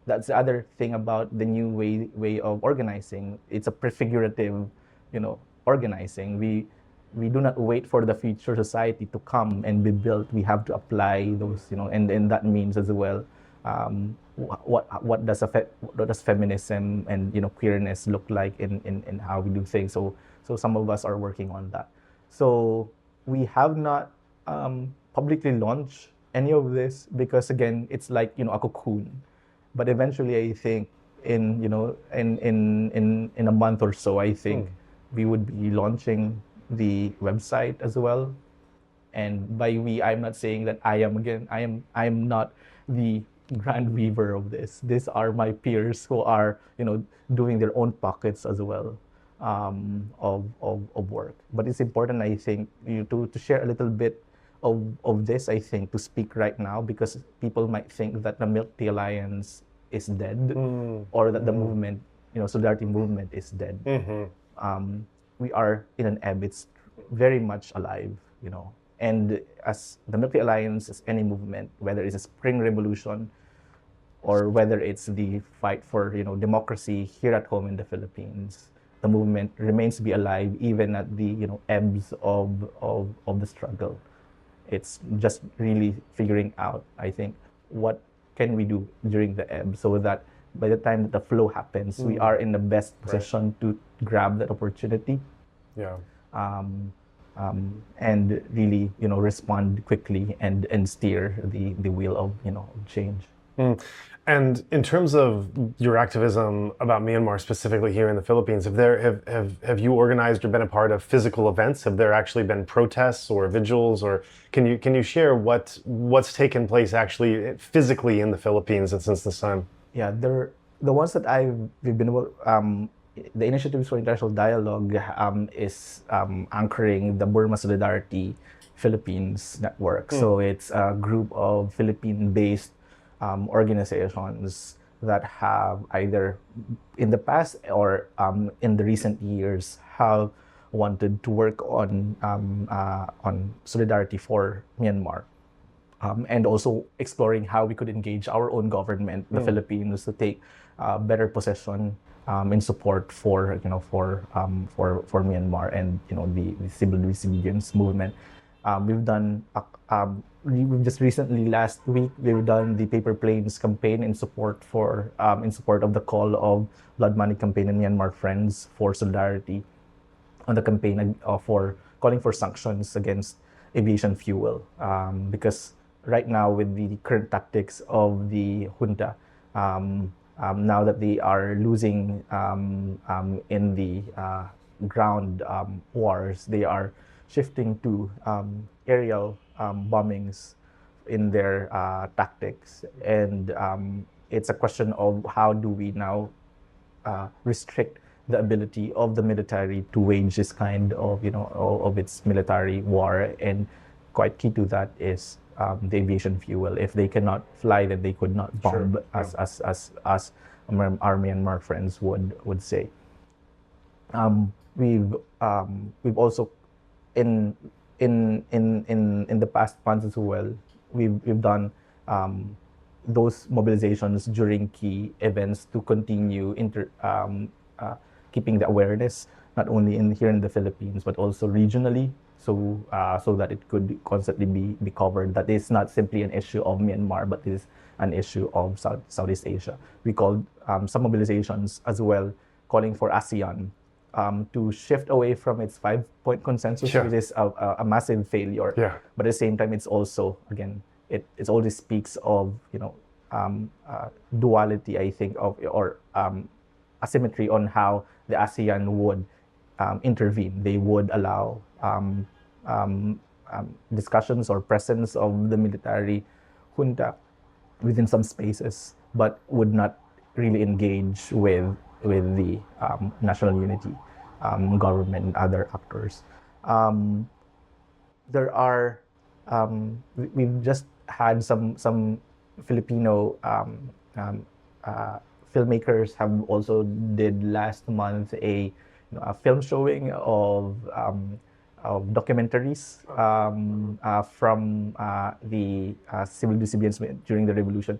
that's the other thing about the new way of organizing. It's a prefigurative organizing. We do not wait for the future society to come and be built. We have to apply those and that means as well what does feminism and queerness look like in how we do things. So some of us are working on that. So we have not publicly launched any of this because again it's like a cocoon. But eventually I think in a month or so I think we would be launching the website as well. And by we, I'm not saying that I am not the grand weaver of this. These are my peers who are doing their own pockets as well of work. But it's important, I think, to share a little bit of this, I think, to speak right now, because people might think that the Milk Tea Alliance is dead, or that the movement, solidarity movement is dead. We are in an ebb. It's very much alive, And as the Milk Tea Alliance, as any movement, whether it's a Spring Revolution or whether it's the fight for democracy here at home in the Philippines, the movement remains to be alive even at the ebbs of the struggle. It's just really figuring out, I think, what can we do during the ebb so that by the time that the flow happens, we are in the best position to grab that opportunity. Yeah. And really, respond quickly and steer the wheel of change. Mm. And in terms of your activism about Myanmar, specifically here in the Philippines, have you organized or been a part of physical events? Have there actually been protests or vigils, or can you share what's taken place actually physically in the Philippines since this time? Yeah, the ones that we've been the Initiatives for International Dialogue is anchoring the Burma Solidarity Philippines Network. So it's a group of Philippine-based organizations that have either in the past or in the recent years have wanted to work on solidarity for Myanmar. And also exploring how we could engage our own government, the Philippines, to take better possession in support for for Myanmar and the civil disobedience movement. We've done we've just recently last week we've done the Paper Planes campaign in support of the call of Blood Money campaign in Myanmar Friends for Solidarity on the campaign for calling for sanctions against aviation fuel because right now with the current tactics of the junta, now that they are losing in the ground wars, they are shifting to aerial bombings in their tactics, and it's a question of how do we now restrict the ability of the military to wage this kind of of its military war. And quite key to that is the aviation fuel. If they cannot fly, then they could not bomb, as our Myanmar friends would say. We've also in the past months as well, we've done those mobilizations during key events to continue keeping the awareness not only here in the Philippines but also regionally, so that it could constantly be covered. That is not simply an issue of Myanmar, but is an issue of Southeast Asia. We called some mobilizations as well, calling for ASEAN to shift away from its 5-point consensus, which is a massive failure. But at the same time, it's also again it always speaks of duality, I think, or asymmetry on how the ASEAN would intervene. They would allow discussions or presence of the military junta within some spaces, but would not really engage with the national unity government and other actors. There are we've just had some Filipino filmmakers have also did last month a film showing of documentaries from the civil disobedience during the revolution,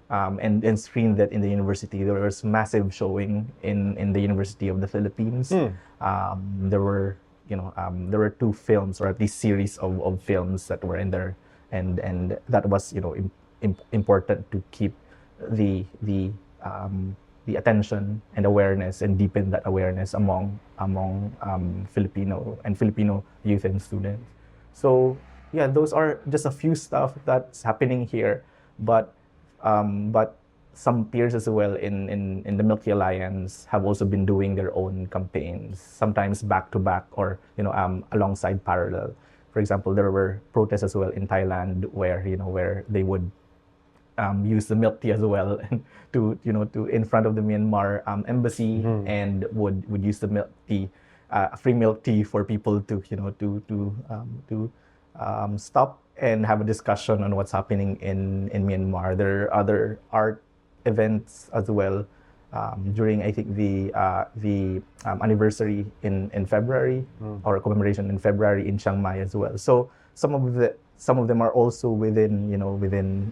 and screened that in the university. There was massive showing in the University of the Philippines. There were there were 2 films, or at least series of films that were in there, and that was important to keep the attention and awareness and deepen that awareness among Filipino youth and students. So yeah, those are just a few stuff that's happening here, but some peers as well in the Milky Alliance have also been doing their own campaigns, sometimes back to back or alongside parallel. For example, there were protests as well in Thailand where where they would use the milk tea as well to in front of the Myanmar embassy, and would use the milk tea, free milk tea for people to stop and have a discussion on what's happening in Myanmar. There are other art events as well during, I think, the anniversary in February, or commemoration in February in Chiang Mai as well. So some of them are also within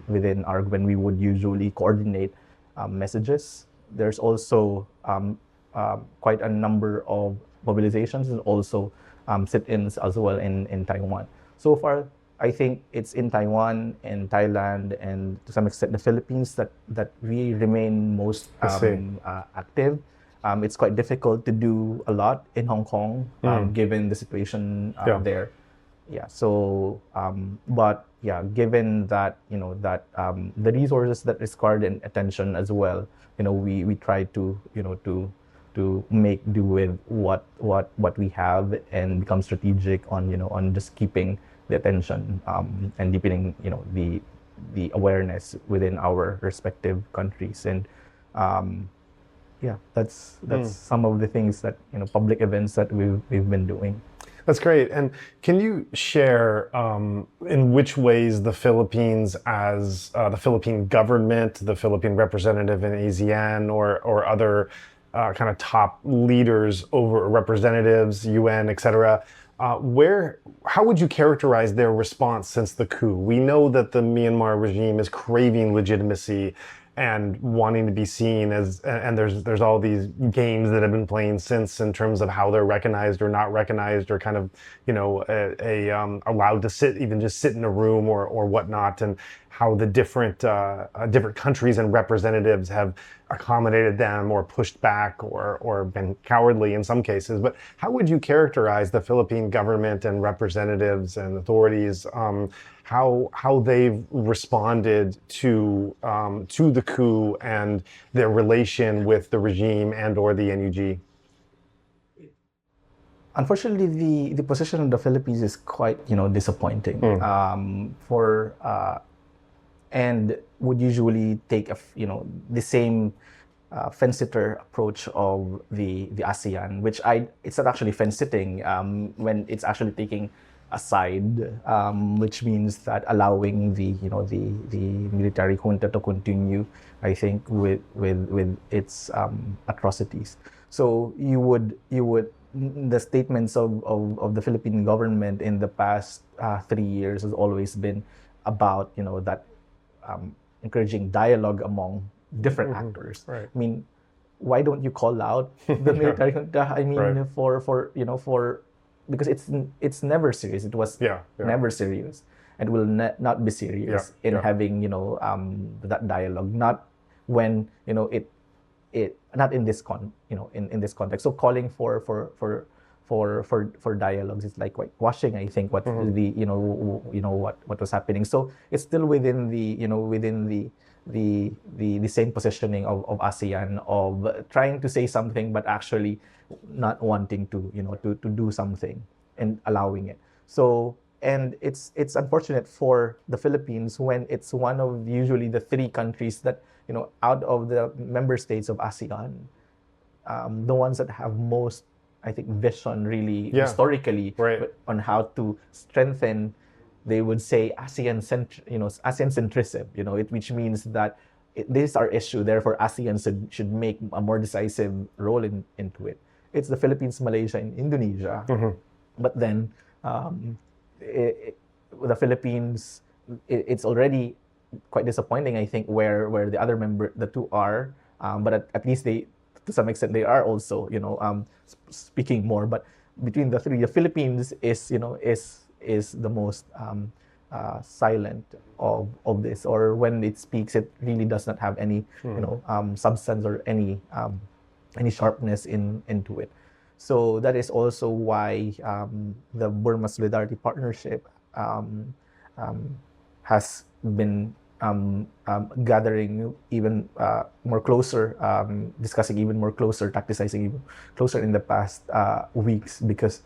within our, when we would usually coordinate messages. There's also quite a number of mobilizations and also sit-ins as well in Taiwan. So far, I think it's in Taiwan and Thailand and to some extent the Philippines that we remain most active. It's quite difficult to do a lot in Hong Kong given the situation there. yeah, so but yeah, given that that the resources that is required and attention as well, we try to make do with what we have and become strategic on on just keeping the attention and deepening the awareness within our respective countries. And um, yeah, that's some of the things that public events that we've been doing. That's great. And can you share in which ways the Philippines, as the Philippine government, the Philippine representative in ASEAN, or other kind of top leaders over representatives, UN, et cetera, how would you characterize their response since the coup? We know that the Myanmar regime is craving legitimacy and wanting to be seen as, and there's all these games that have been playing since in terms of how they're recognized or not recognized, or kind of allowed to sit, even just sit in a room or whatnot, and how the different countries and representatives have accommodated them or pushed back or been cowardly in some cases. But how would you characterize the Philippine government and representatives and authorities, how they've responded to the coup and their relation with the regime and or the NUG? Unfortunately, the position of the Philippines is quite disappointing. For and would usually take the same fence-sitter approach of the ASEAN, which it's not actually fence-sitting when it's actually taking a side, which means that allowing the military junta to continue, I think, with its atrocities. So you would the statements of the Philippine government in the past 3 years has always been about that encouraging dialogue among different actors. Right. I mean, why don't you call out the military junta? I mean, Right. for because it's never serious. It was never serious, and will not be serious in having that dialogue. Not when it not in this in this context. So calling for dialogues is like whitewashing, I think, what the what was happening. So it's still within the same positioning of ASEAN, of trying to say something but actually not wanting to to do something and allowing it. So, and it's unfortunate for the Philippines when it's one of usually the three countries that out of the member states of ASEAN, the ones that have most, I think, vision really historically on how to strengthen, they would say, ASEAN centrism, which means that this is our issue, therefore ASEAN should make a more decisive role into it. It's the Philippines, Malaysia, and Indonesia. But then the Philippines, it's already quite disappointing, I think, where the other the two are, but at least they, to some extent, they are also speaking more. But between the three, the Philippines is the most silent of this, or when it speaks, it really does not have any substance or any sharpness into it. So that is also why the Burma Solidarity Partnership has been gathering even more closer, discussing even more closer, tacticizing even closer in the past weeks, because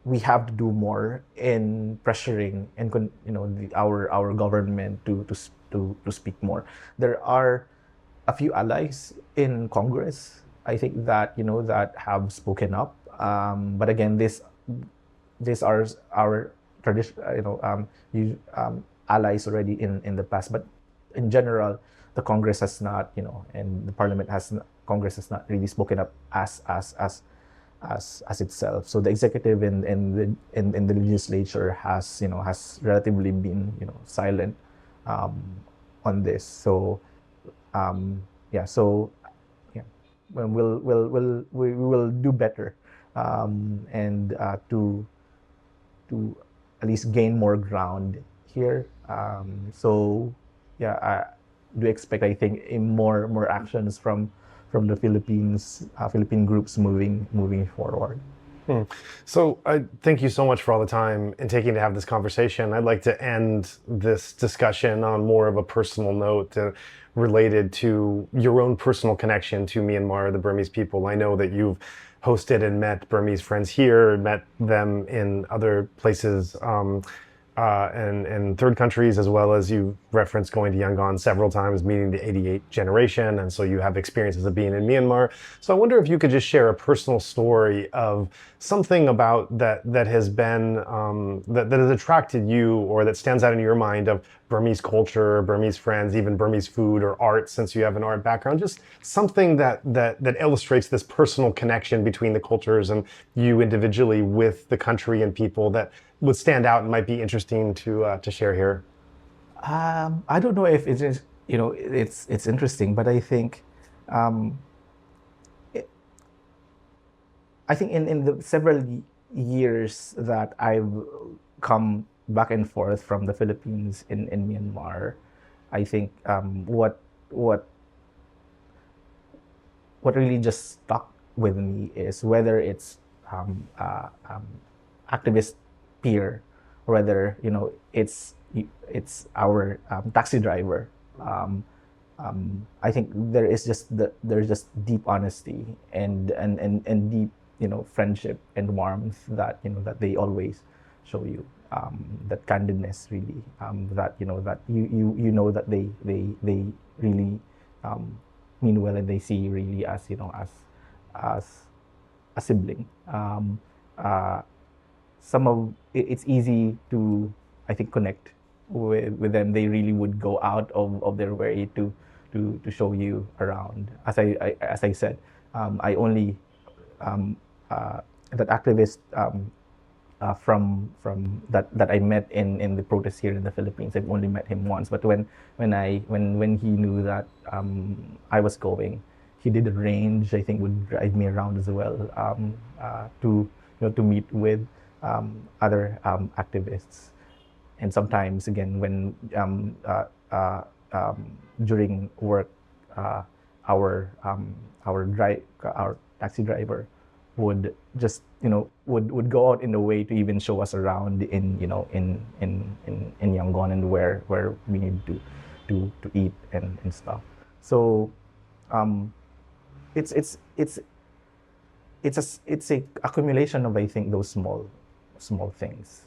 we have to do more in pressuring and our government to speak more. There are a few allies in Congress, I think, that that have spoken up, but again, these are our tradition, allies already in the past. But in general, the Congress has not, and the Parliament Congress has not really spoken up as itself. So the executive and the legislature has relatively been silent on this. So we will do better, and to at least gain more ground here. So I do expect, I think, more actions from the Philippine groups moving forward. Hmm. So I thank you so much for all the time and taking to have this conversation. I'd like to end this discussion on more of a personal note related to your own personal connection to Myanmar, the Burmese people. I know that you've hosted and met Burmese friends here, met them in other places and third countries, as well as you referenced going to Yangon several times, meeting the 88 generation. And so you have experiences of being in Myanmar. So I wonder if you could just share a personal story of something about that has been, that has attracted you or that stands out in your mind of Burmese culture, Burmese friends, even Burmese food or art, since you have an art background, just something that illustrates this personal connection between the cultures and you individually with the country and people that would stand out and might be interesting to share here. I don't know if it is, it's interesting, but um, it, I think in the several years that I've come back and forth from the Philippines in Myanmar, I think what what really just stuck with me is whether it's activist peer, or whether it's our taxi driver. Um, I think there's just deep honesty and deep friendship and warmth that that they always show you. That candidness really, that that you know that they really um, mean well, and they see you really as as a sibling. Uh, some of it's easy to, I think, connect with them. They really would go out of their way to show you around. As I said, I only um, that activist from that I met in the protest here in the Philippines. I've only met him once, but when he knew that I was going, he did arrange. I think would drive me around as well, to to meet with other activists. And sometimes again when during work, uh, our taxi driver would just would go out in the way to even show us around in in Yangon, and where we need to eat and stuff. So um, it's it's a accumulation of, I think, those small things,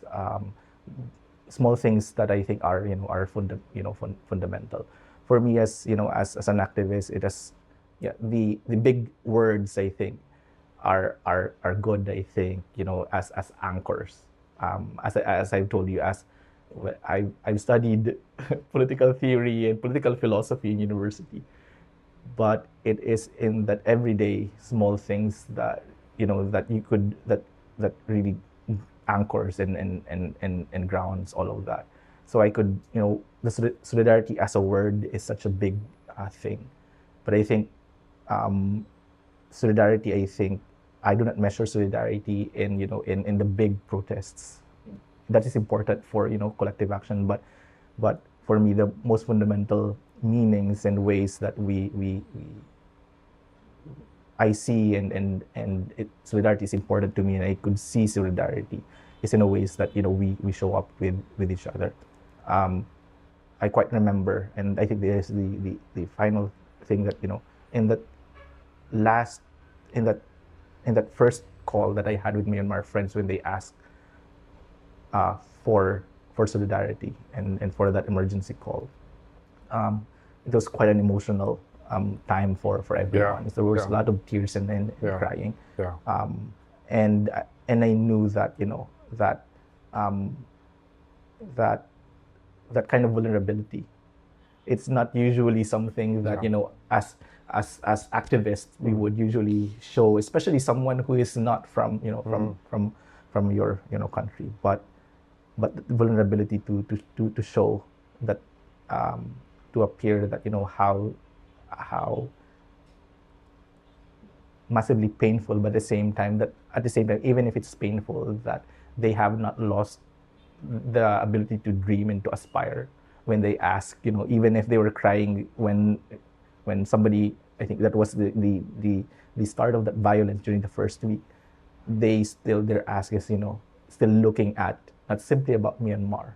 small things that I think are fundamental for me as as an activist. It is, yeah, the big words, I think, are good, I think, as anchors. As I've told you, I've studied political theory and political philosophy in university, but it is in that everyday small things that that you could that really anchors and grounds all of that. So I could, the solidarity as a word is such a big thing, but I think um, solidarity, I think, I do not measure solidarity in in the big protests. That is important for collective action, but for me the most fundamental meanings and ways that we I see solidarity is important to me, and I could see solidarity is in a ways that we show up with each other. Um, I quite remember, and I think there's the final thing that in that last in that in that first call that I had with Myanmar friends when they asked uh, for solidarity and for that emergency call. Um, it was quite an emotional time for Yeah, everyone. There was yeah, a lot of tears and yeah, crying, yeah. um, and I knew that that um, that that kind of vulnerability. It's not usually something that Yeah. as activists we Mm. would usually show, especially someone who is not from Mm. from your country, but the vulnerability to show that, um, to appear that how massively painful, but at the same time, even if it's painful, that they have not lost the ability to dream and to aspire when they ask, even if they were crying when somebody, I think that was the start of that violence during the first week. their ask is, still looking at not simply about Myanmar,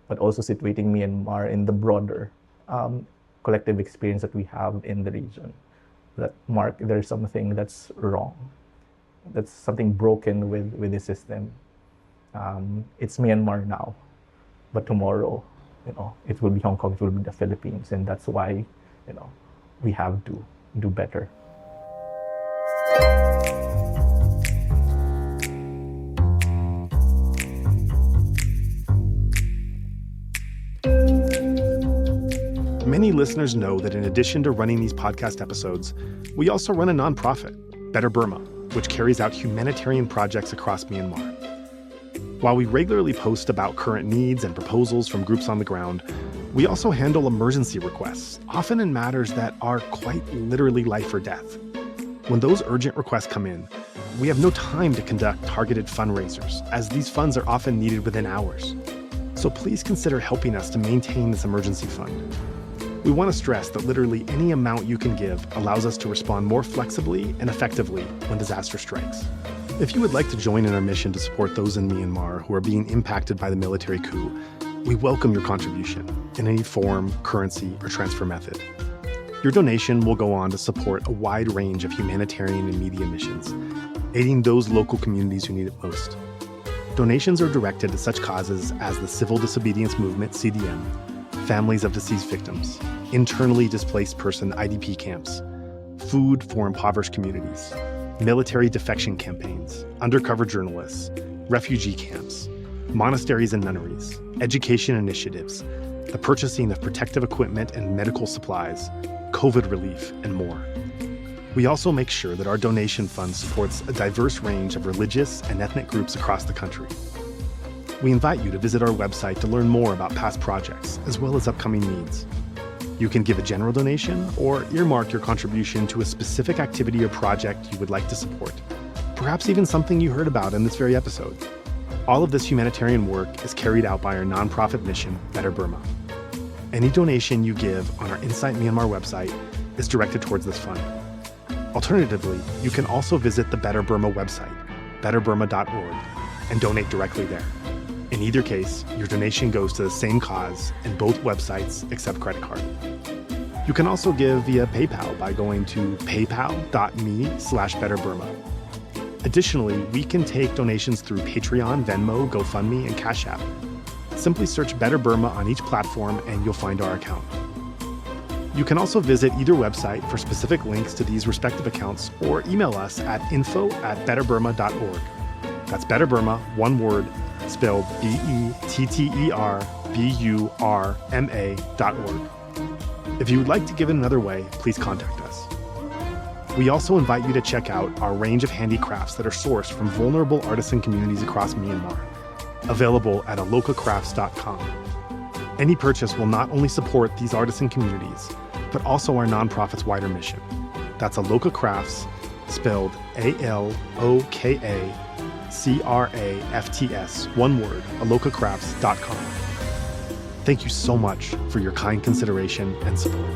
but also situating Myanmar in the broader collective experience that we have in the region. That there's something that's wrong. That's something broken with the system. It's Myanmar now, but tomorrow, it will be Hong Kong, it will be the Philippines, and that's why, we have to do better. Many listeners know that in addition to running these podcast episodes, we also run a nonprofit, Better Burma, which carries out humanitarian projects across Myanmar. While we regularly post about current needs and proposals from groups on the ground, we also handle emergency requests, often in matters that are quite literally life or death. When those urgent requests come in, we have no time to conduct targeted fundraisers, as these funds are often needed within hours. So please consider helping us to maintain this emergency fund. We want to stress that literally any amount you can give allows us to respond more flexibly and effectively when disaster strikes. If you would like to join in our mission to support those in Myanmar who are being impacted by the military coup, we welcome your contribution in any form, currency, or transfer method. Your donation will go on to support a wide range of humanitarian and media missions, aiding those local communities who need it most. Donations are directed to such causes as the Civil Disobedience Movement, CDM, families of deceased victims, internally displaced person IDP camps, food for impoverished communities, military defection campaigns, undercover journalists, refugee camps, monasteries and nunneries, education initiatives, the purchasing of protective equipment and medical supplies, COVID relief, and more. We also make sure that our donation fund supports a diverse range of religious and ethnic groups across the country. We invite you to visit our website to learn more about past projects, as well as upcoming needs. You can give a general donation or earmark your contribution to a specific activity or project you would like to support, perhaps even something you heard about in this very episode. All of this humanitarian work is carried out by our nonprofit mission, Better Burma. Any donation you give on our Insight Myanmar website is directed towards this fund. Alternatively, you can also visit the Better Burma website, betterburma.org, and donate directly there. In either case, your donation goes to the same cause, and both websites accept credit card. You can also give via PayPal by going to paypal.me/betterburma. Additionally, we can take donations through Patreon, Venmo, GoFundMe, and Cash App. Simply search Better Burma on each platform and you'll find our account. You can also visit either website for specific links to these respective accounts or email us at info@betterburma.org. That's Better Burma, one word, spelled BETTERBURMA.org. If you would like to give it another way, please contact us. We also invite you to check out our range of handicrafts that are sourced from vulnerable artisan communities across Myanmar, available at alokacrafts.com. Any purchase will not only support these artisan communities, but also our nonprofit's wider mission. That's Aloka Crafts, spelled ALOKACRAFTS, one word, alokacrafts.com. Thank you so much for your kind consideration and support.